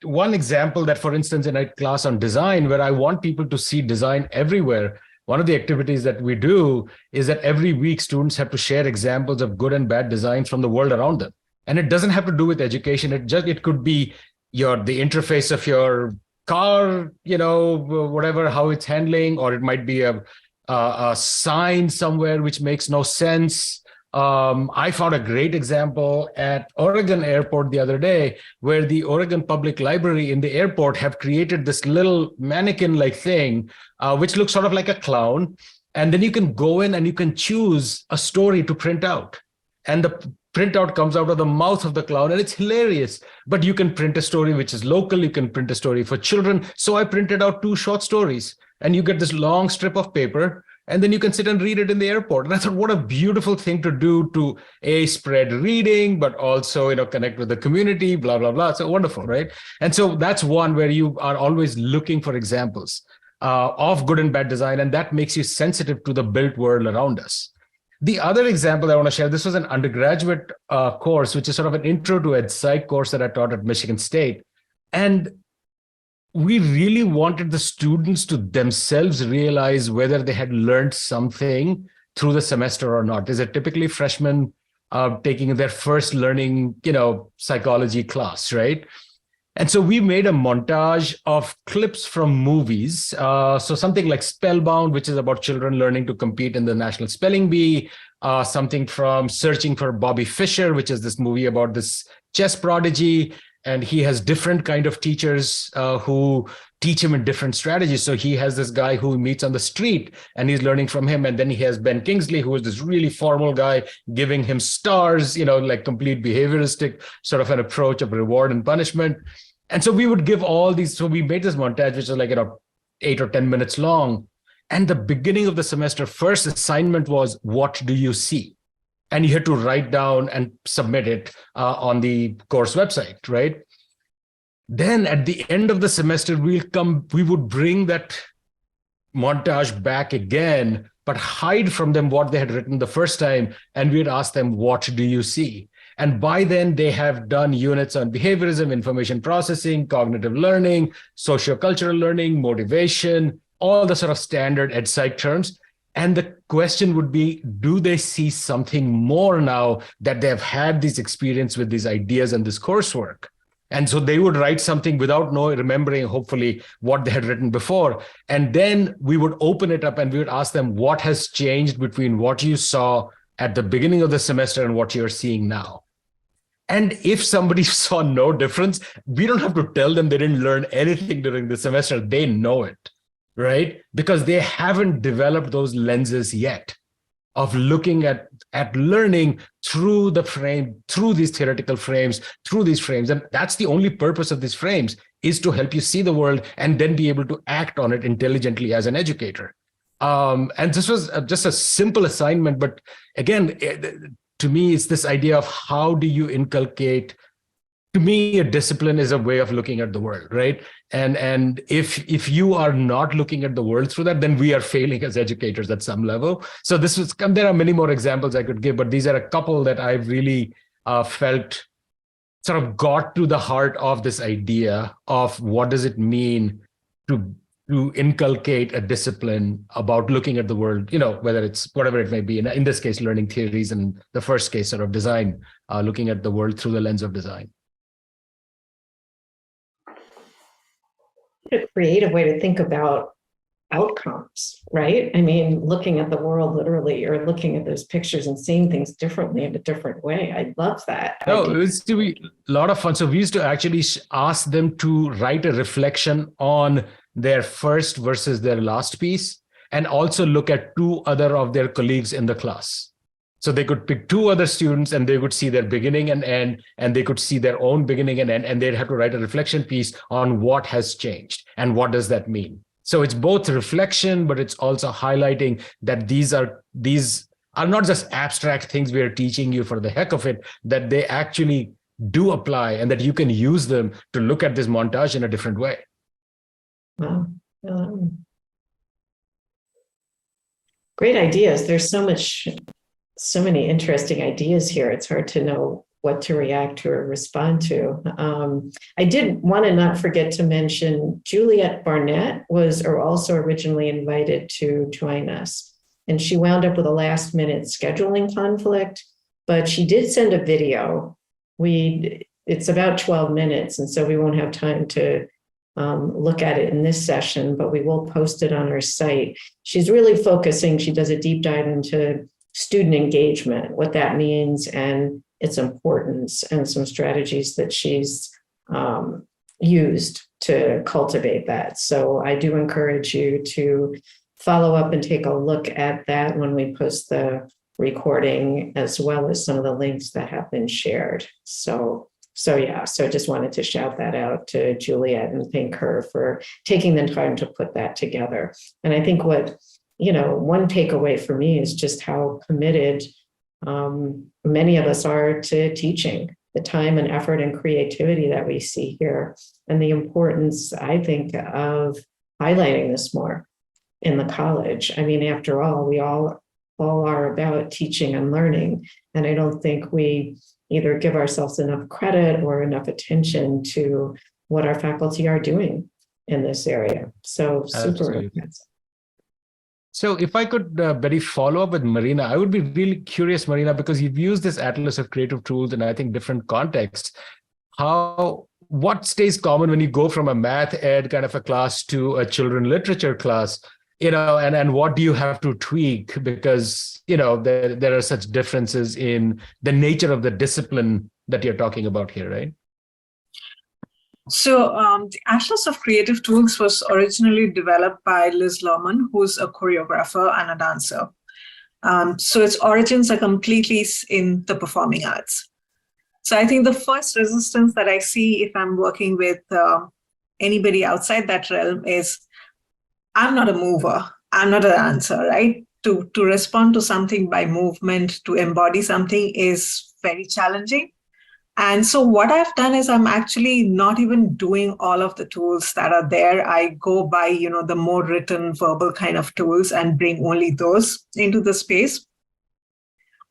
C: one example that, for instance, in a class on design, where I want people to see design everywhere, one of the activities that we do is that every week students have to share examples of good and bad designs from the world around them. And it doesn't have to do with education. It could be the interface of your car, whatever, how it's handling, or it might be a a sign somewhere which makes no sense. I found a great example at Oregon Airport the other day, where the Oregon Public Library in the airport have created this little mannequin-like thing, which looks sort of like a clown. And then you can go in and you can choose a story to print out. And the printout comes out of the mouth of the clown, and it's hilarious. But you can print a story which is local. You can print a story for children. So I printed out 2 short stories, and you get this long strip of paper. And then you can sit and read it in the airport. And I thought, what a beautiful thing to do to spread reading, but also, connect with the community, blah, blah, blah. So wonderful, right? And so that's one where you are always looking for examples of good and bad design. And that makes you sensitive to the built world around us. The other example I want to share, this was an undergraduate course, which is sort of an intro to ed psych course that I taught at Michigan State. And we really wanted the students to themselves realize whether they had learned something through the semester or not. Is it typically freshmen taking their first learning, psychology class, right? And so we made a montage of clips from movies. So something like Spellbound, which is about children learning to compete in the National Spelling Bee. Something from Searching for Bobby Fischer, which is this movie about this chess prodigy. And he has different kind of teachers who teach him in different strategies. So he has this guy who meets on the street and he's learning from him. And then he has Ben Kingsley, who is this really formal guy giving him stars, like complete behavioristic sort of an approach of reward and punishment. And so we would give all these. So we made this montage, which was like 8 or 10 minutes long. And the beginning of the semester, first assignment was, what do you see? And you had to write down and submit it on the course website, right? Then at the end of the semester, we would bring that montage back again, but hide from them what they had written the first time. And we'd ask them, what do you see? And by then they have done units on behaviorism, information processing, cognitive learning, sociocultural learning, motivation, all the sort of standard ed psych terms. And the question would be, do they see something more now that they have had this experience with these ideas and this coursework? And so they would write something without remembering, hopefully, what they had written before. And then we would open it up and we would ask them, what has changed between what you saw at the beginning of the semester and what you're seeing now? And if somebody saw no difference, we don't have to tell them they didn't learn anything during the semester. They know it. Right? Because they haven't developed those lenses yet of looking at learning through the frame, through these theoretical frames, through these frames. And that's the only purpose of these frames, is to help you see the world and then be able to act on it intelligently as an educator. And this was just a simple assignment. But again, to me, it's this idea of how do you inculcate. To me, a discipline is a way of looking at the world, right? And if you are not looking at the world through that, then we are failing as educators at some level. So there are many more examples I could give, but these are a couple that I've really felt sort of got to the heart of this idea of what does it mean to inculcate a discipline about looking at the world, whether it's whatever it may be. In this case, learning theories, and the first case, sort of design, looking at the world through the lens of design.
A: A creative way to think about outcomes, right? I mean, looking at the world literally, or looking at those pictures and seeing things differently in a different way. I love that.
C: No, it used to be a lot of fun. So we used to actually ask them to write a reflection on their first versus their last piece, and also look at 2 other of their colleagues in the class. So they could pick 2 other students and they would see their beginning and end, and they could see their own beginning and end, and they'd have to write a reflection piece on what has changed and what does that mean. So it's both reflection, but it's also highlighting that these are not just abstract things we are teaching you for the heck of it, that they actually do apply and that you can use them to look at this montage in a different way.
A: Wow. Great ideas. There's so many interesting ideas here. It's hard to know what to react to or respond to. I did want to not forget to mention Juliet Barnett was also originally invited to join us, and she wound up with a last minute scheduling conflict, but she did send a video. It's about 12 minutes, and so we won't have time to look at it in this session, but we will post it on our site. She's really focusing, she does a deep dive into student engagement, what that means and its importance, and some strategies that she's used to cultivate that. So I do encourage you to follow up and take a look at that when we post the recording, as well as some of the links that have been shared. So I just wanted to shout that out to Juliet and thank her for taking the time to put that together. And I think what, one takeaway for me is just how committed many of us are to teaching, the time and effort and creativity that we see here, and the importance, I think, of highlighting this more in the college. I mean, after all, we all are about teaching and learning, and I don't think we either give ourselves enough credit or enough attention to what our faculty are doing in this area. So super impressive.
C: So if I could, Betty, follow up with Marina, I would be really curious, Marina, because you've used this Atlas of Creative Tools in, I think, different contexts. What stays common when you go from a math ed kind of a class to a children literature class, and what do you have to tweak? Because, there are such differences in the nature of the discipline that you're talking about here, right?
D: So the Atlas of Creative Tools was originally developed by Liz Lohman, who's a choreographer and a dancer. So its origins are completely in the performing arts. So I think the first resistance that I see if I'm working with anybody outside that realm is, I'm not a mover, I'm not a dancer, right? To respond to something by movement, to embody something is very challenging. And so what I've done is I'm actually not even doing all of the tools that are there. I go by, the more written verbal kind of tools and bring only those into the space.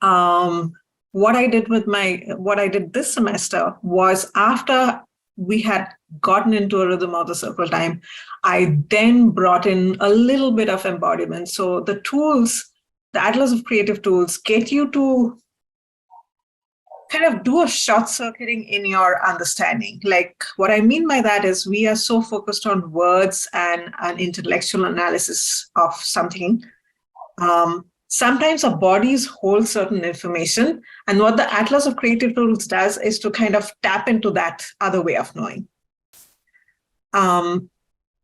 D: What I did this semester was, after we had gotten into a rhythm of the circle time, I then brought in a little bit of embodiment. So the tools, the Atlas of Creative Tools, get you to kind of do a short circuiting in your understanding. Like, what I mean by that is, we are so focused on words and an intellectual analysis of something. Sometimes our bodies hold certain information, and what the Atlas of Creative Tools does is to kind of tap into that other way of knowing.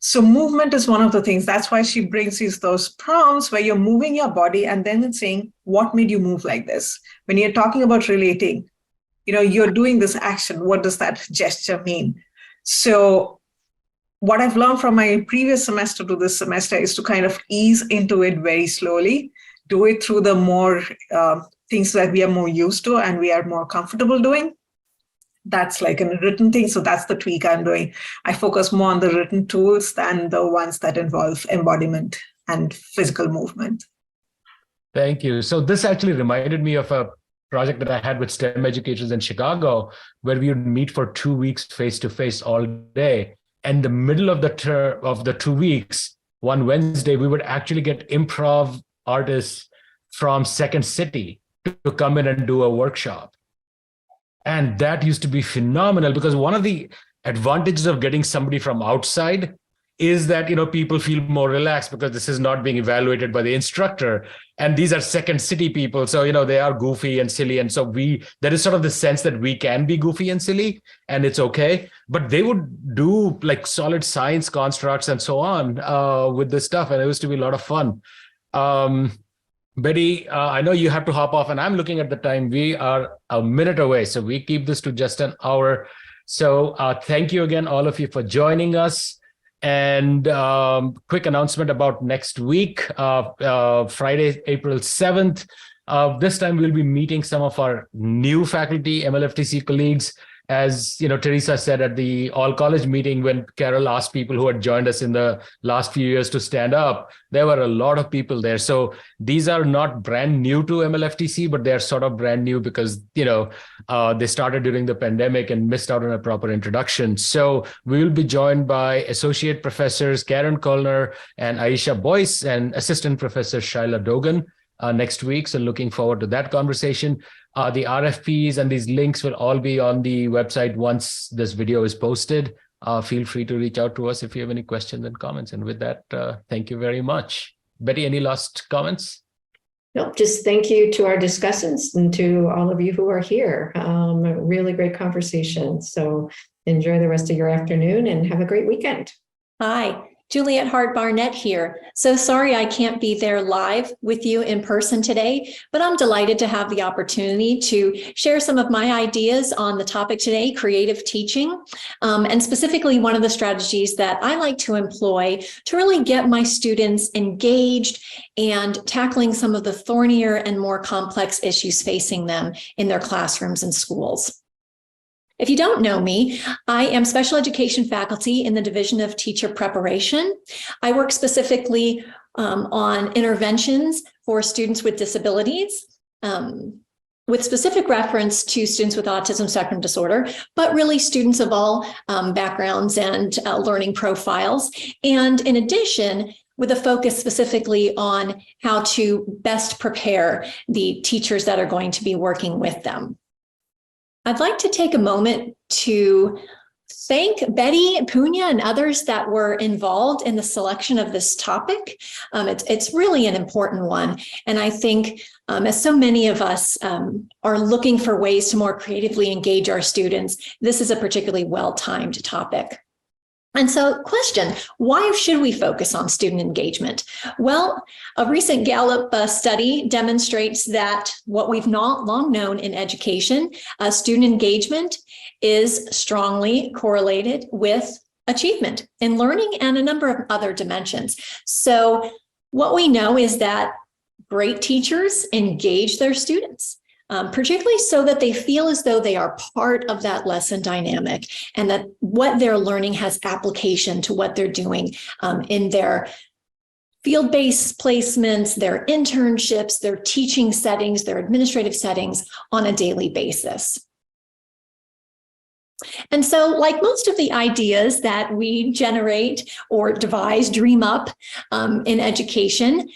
D: So movement is one of the things. That's why she brings those prompts where you're moving your body, and then it's saying, what made you move like this? When you're talking about relating, you're doing this action. What does that gesture mean? So what I've learned from my previous semester to this semester is to kind of ease into it very slowly, do it through the more things that we are more used to and we are more comfortable doing. That's like a written thing. So that's the tweak I'm doing. I focus more on the written tools than the ones that involve embodiment and physical movement.
C: Thank you. So this actually reminded me of a project that I had with STEM educators in Chicago, where we would meet for 2 weeks face-to-face all day. And the middle of the 2 weeks, one Wednesday, we would actually get improv artists from Second City to come in and do a workshop. And that used to be phenomenal, because one of the advantages of getting somebody from outside is that, people feel more relaxed because this is not being evaluated by the instructor. And these are Second City people. So, they are goofy and silly. And so there is sort of the sense that we can be goofy and silly and it's okay. But they would do like solid science constructs and so on with this stuff. And it used to be a lot of fun. Betty, I know you have to hop off, and I'm looking at the time. We are a minute away, so we keep this to just an hour. So thank you again, all of you, for joining us. And quick announcement about next week, Friday, April 7th. This time we'll be meeting some of our new faculty, MLFTC colleagues. As Teresa said at the all-college meeting, when Carol asked people who had joined us in the last few years to stand up, there were a lot of people there. So these are not brand new to MLFTC, but they're sort of brand new because, they started during the pandemic and missed out on a proper introduction. So we will be joined by Associate Professors Karen Kollner and Aisha Boyce and Assistant Professor Shaila Dogan next week. So looking forward to that conversation. The RFPs and these links will all be on the website once this video is posted. Feel free to reach out to us if you have any questions and comments. And with that, thank you very much. Betty, any last comments?
A: Nope, just thank you to our discussants and to all of you who are here. A really great conversation. So enjoy the rest of your afternoon and have a great weekend.
G: Hi, Juliet Hart Barnett here. So sorry I can't be there live with you in person today, but I'm delighted to have the opportunity to share some of my ideas on the topic today, creative teaching, and specifically one of the strategies that I like to employ to really get my students engaged and tackling some of the thornier and more complex issues facing them in their classrooms and schools. If you don't know me, I am special education faculty in the Division of Teacher Preparation. I work specifically on interventions for students with disabilities, with specific reference to students with autism spectrum disorder, but really students of all backgrounds and learning profiles. And in addition, with a focus specifically on how to best prepare the teachers that are going to be working with them. I'd like to take a moment to thank Betty, Punya, and others that were involved in the selection of this topic. It's really an important one. And I think as so many of us are looking for ways to more creatively engage our students, this is a particularly well-timed topic. And so question, why should we focus on student engagement? Well, a recent Gallup study demonstrates that what we've not long known in education, student engagement is strongly correlated with achievement in learning and a number of other dimensions. So what we know is that great teachers engage their students. Particularly so that they feel as though they are part of that lesson dynamic and that what they're learning has application to what they're doing in their field-based placements, their internships, their teaching settings, their administrative settings on a daily basis. And so, like most of the ideas that we generate or devise, dream up in education,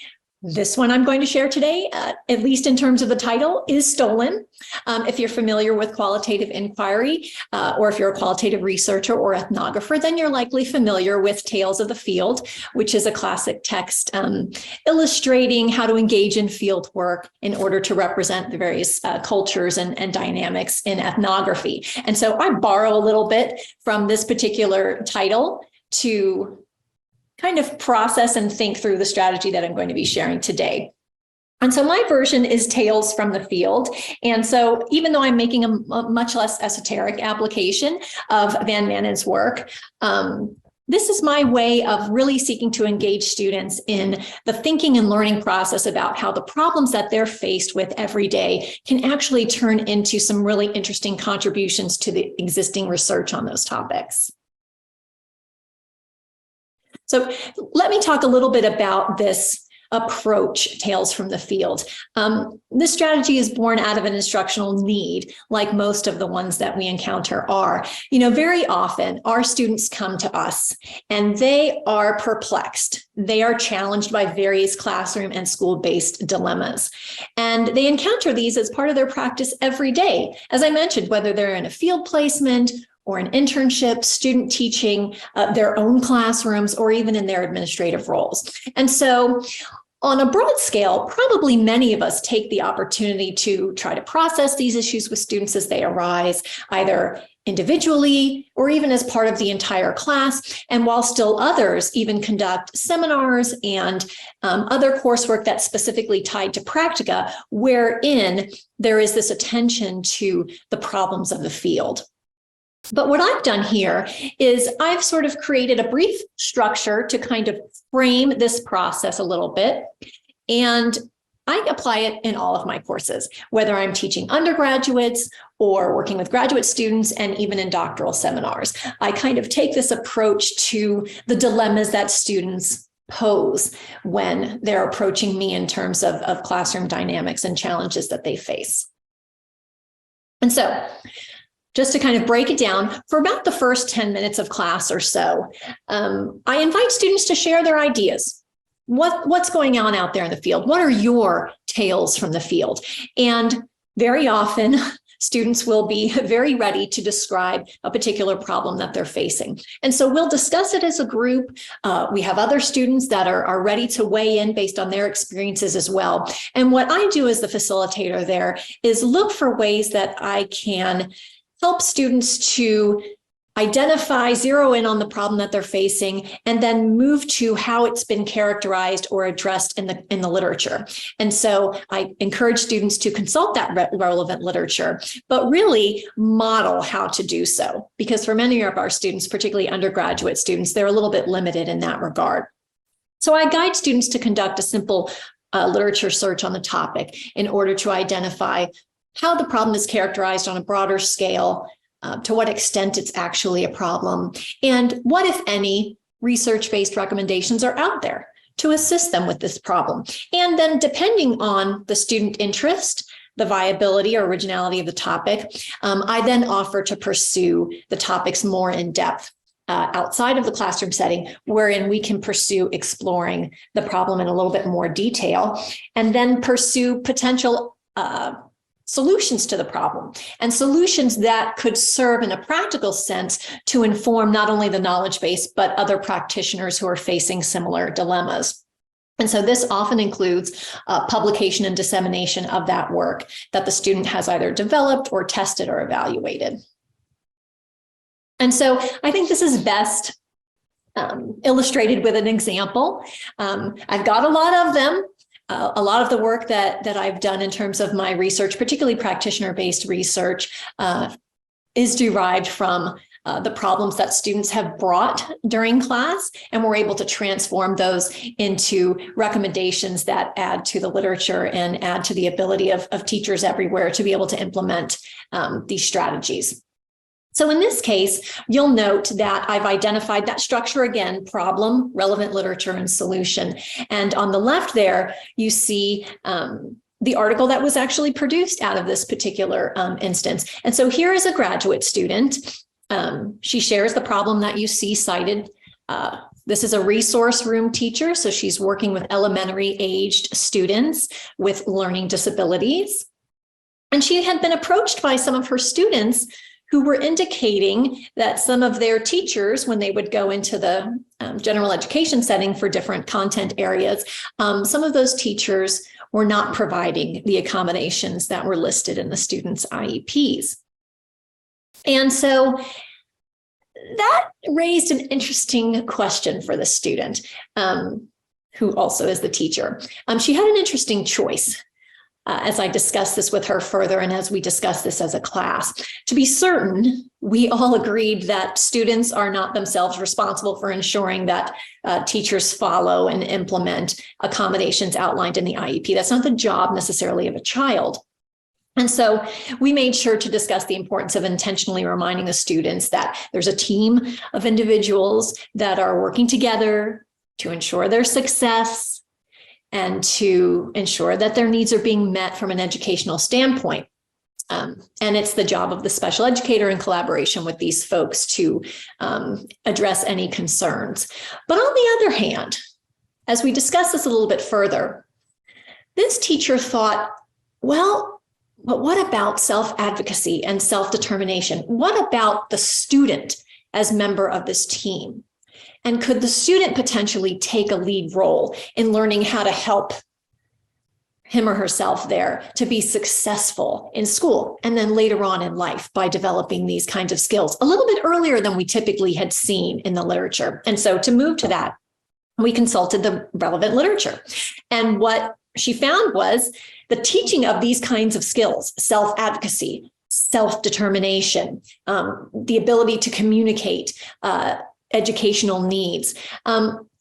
G: this one I'm going to share today, at least in terms of the title, is stolen. If you're familiar with qualitative inquiry, or if you're a qualitative researcher or ethnographer, then you're likely familiar with Tales of the Field, which is a classic text illustrating how to engage in field work in order to represent the various cultures and dynamics in ethnography. And so I borrow a little bit from this particular title to kind of process and think through the strategy that I'm going to be sharing today. And so my version is Tales from the Field. And so even though I'm making a much less esoteric application of Van Manen's work, this is my way of really seeking to engage students in the thinking and learning process about how the problems that they're faced with every day can actually turn into some really interesting contributions to the existing research on those topics. So let me talk a little bit about this approach, Tales from the Field. This strategy is born out of an instructional need, like most of the ones that we encounter are. You know, very often our students come to us and they are perplexed. They are challenged by various classroom and school-based dilemmas. And they encounter these as part of their practice every day. As I mentioned, whether they're in a field placement or an internship, student teaching, their own classrooms, or even in their administrative roles. And so on a broad scale, probably many of us take the opportunity to try to process these issues with students as they arise, either individually or even as part of the entire class. And while still others even conduct seminars and other coursework that's specifically tied to practica, wherein there is this attention to the problems of the field. But what I've done here is I've sort of created a brief structure to kind of frame this process a little bit. And I apply it in all of my courses, whether I'm teaching undergraduates or working with graduate students and even in doctoral seminars. I kind of take this approach to the dilemmas that students pose when they're approaching me in terms of classroom dynamics and challenges that they face. And so, just to kind of break it down, for about the first 10 minutes of class or so, I invite students to share their ideas. What's going on out there in the field? What are your tales from the field? And very often, students will be very ready to describe a particular problem that they're facing. And so we'll discuss it as a group. We have other students that are ready to weigh in based on their experiences as well. And what I do as the facilitator there is look for ways that I can help students to identify, zero in on the problem that they're facing, and then move to how it's been characterized or addressed in the literature. And so I encourage students to consult that relevant literature, but really model how to do so. Because for many of our students, particularly undergraduate students, they're a little bit limited in that regard. So I guide students to conduct a simple literature search on the topic in order to identify how the problem is characterized on a broader scale, to what extent it's actually a problem, and what, if any, research-based recommendations are out there to assist them with this problem. And then depending on the student interest, the viability or originality of the topic, I then offer to pursue the topics more in depth outside of the classroom setting, wherein we can pursue exploring the problem in a little bit more detail, and then pursue potential solutions to the problem, and solutions that could serve in a practical sense to inform not only the knowledge base, but other practitioners who are facing similar dilemmas. And so this often includes publication and dissemination of that work that the student has either developed or tested or evaluated. And so I think this is best illustrated with an example. I've got a lot of them. A lot of the work that I've done in terms of my research, particularly practitioner-based research, is derived from the problems that students have brought during class, and we're able to transform those into recommendations that add to the literature and add to the ability of teachers everywhere to be able to implement these strategies. So in this case, you'll note that I've identified that structure again: problem, relevant literature, and solution. And on the left there, you see the article that was actually produced out of this particular instance. And so here is a graduate student. She shares the problem that you see cited. This is a resource room teacher, so she's working with elementary aged students with learning disabilities. And she had been approached by some of her students who were indicating that some of their teachers, when they would go into the general education setting for different content areas, some of those teachers were not providing the accommodations that were listed in the students' IEPs. And so that raised an interesting question for the student, who also is the teacher. She had an interesting choice. As I discussed this with her further, and as we discussed this as a class. To be certain, we all agreed that students are not themselves responsible for ensuring that teachers follow and implement accommodations outlined in the IEP. That's not the job necessarily of a child. And so we made sure to discuss the importance of intentionally reminding the students that there's a team of individuals that are working together to ensure their success, and to ensure that their needs are being met from an educational standpoint. And it's the job of the special educator in collaboration with these folks to address any concerns. But on the other hand, as we discuss this a little bit further, this teacher thought, well, but what about self-advocacy and self-determination? What about the student as member of this team? And could the student potentially take a lead role in learning how to help him or herself there to be successful in school and then later on in life by developing these kinds of skills a little bit earlier than we typically had seen in the literature? And so to move to that, we consulted the relevant literature. And what she found was the teaching of these kinds of skills: self-advocacy, self-determination, the ability to communicate, educational needs.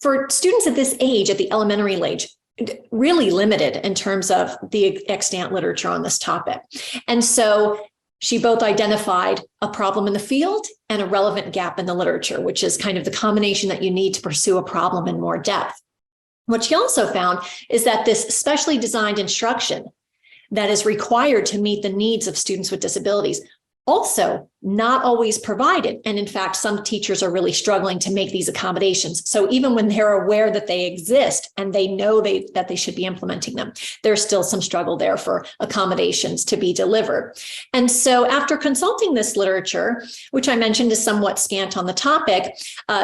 G: For students at this age, at the elementary age, really limited in terms of the extant literature on this topic. And so she both identified a problem in the field and a relevant gap in the literature, which is kind of the combination that you need to pursue a problem in more depth. What she also found is that this specially designed instruction that is required to meet the needs of students with disabilities also not always provided. And in fact, some teachers are really struggling to make these accommodations. So even when they're aware that they exist and they know that they should be implementing them, there's still some struggle there for accommodations to be delivered. And so after consulting this literature, which I mentioned is somewhat scant on the topic,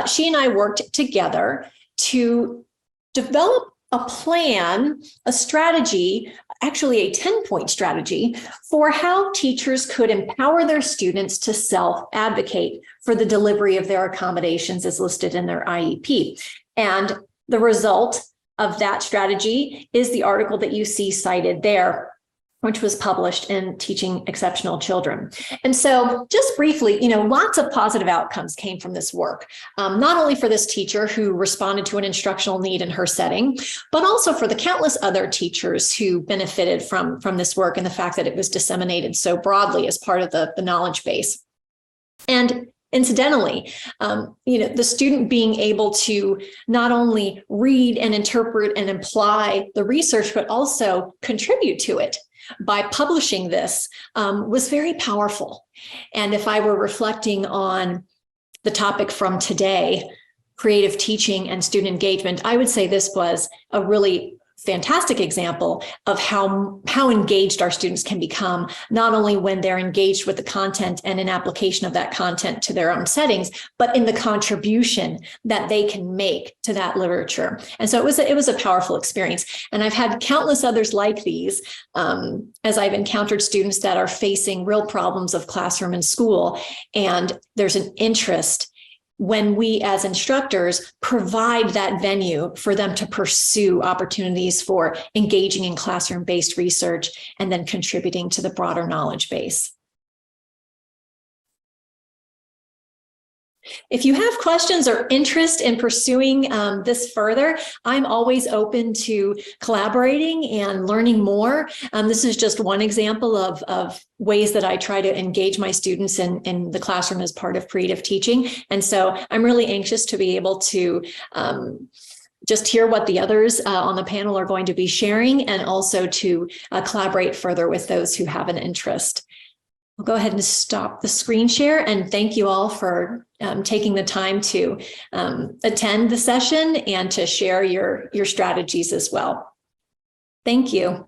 G: she and I worked together to develop a plan, a strategy, actually a 10-point strategy for how teachers could empower their students to self-advocate for the delivery of their accommodations as listed in their IEP. And the result of that strategy is the article that you see cited there, which was published in Teaching Exceptional Children. And so just briefly, lots of positive outcomes came from this work, not only for this teacher who responded to an instructional need in her setting, but also for the countless other teachers who benefited from this work and the fact that it was disseminated so broadly as part of the knowledge base. And incidentally, the student being able to not only read and interpret and apply the research, but also contribute to it by publishing this was very powerful. And if I were reflecting on the topic from today, creative teaching and student engagement, I would say this was a really fantastic example of how engaged our students can become, not only when they're engaged with the content and an application of that content to their own settings, but in the contribution that they can make to that literature. And so it was a powerful experience. And I've had countless others like these as I've encountered students that are facing real problems of classroom and school. And there's an interest when we as instructors provide that venue for them to pursue opportunities for engaging in classroom-based research and then contributing to the broader knowledge base. If you have questions or interest in pursuing this further, I'm always open to collaborating and learning more. This is just one example of ways that I try to engage my students in the classroom as part of creative teaching. And so I'm really anxious to be able to just hear what the others on the panel are going to be sharing, and also to collaborate further with those who have an interest. I'll go ahead and stop the screen share, and thank you all for taking the time to attend the session and to share your strategies as well. Thank you.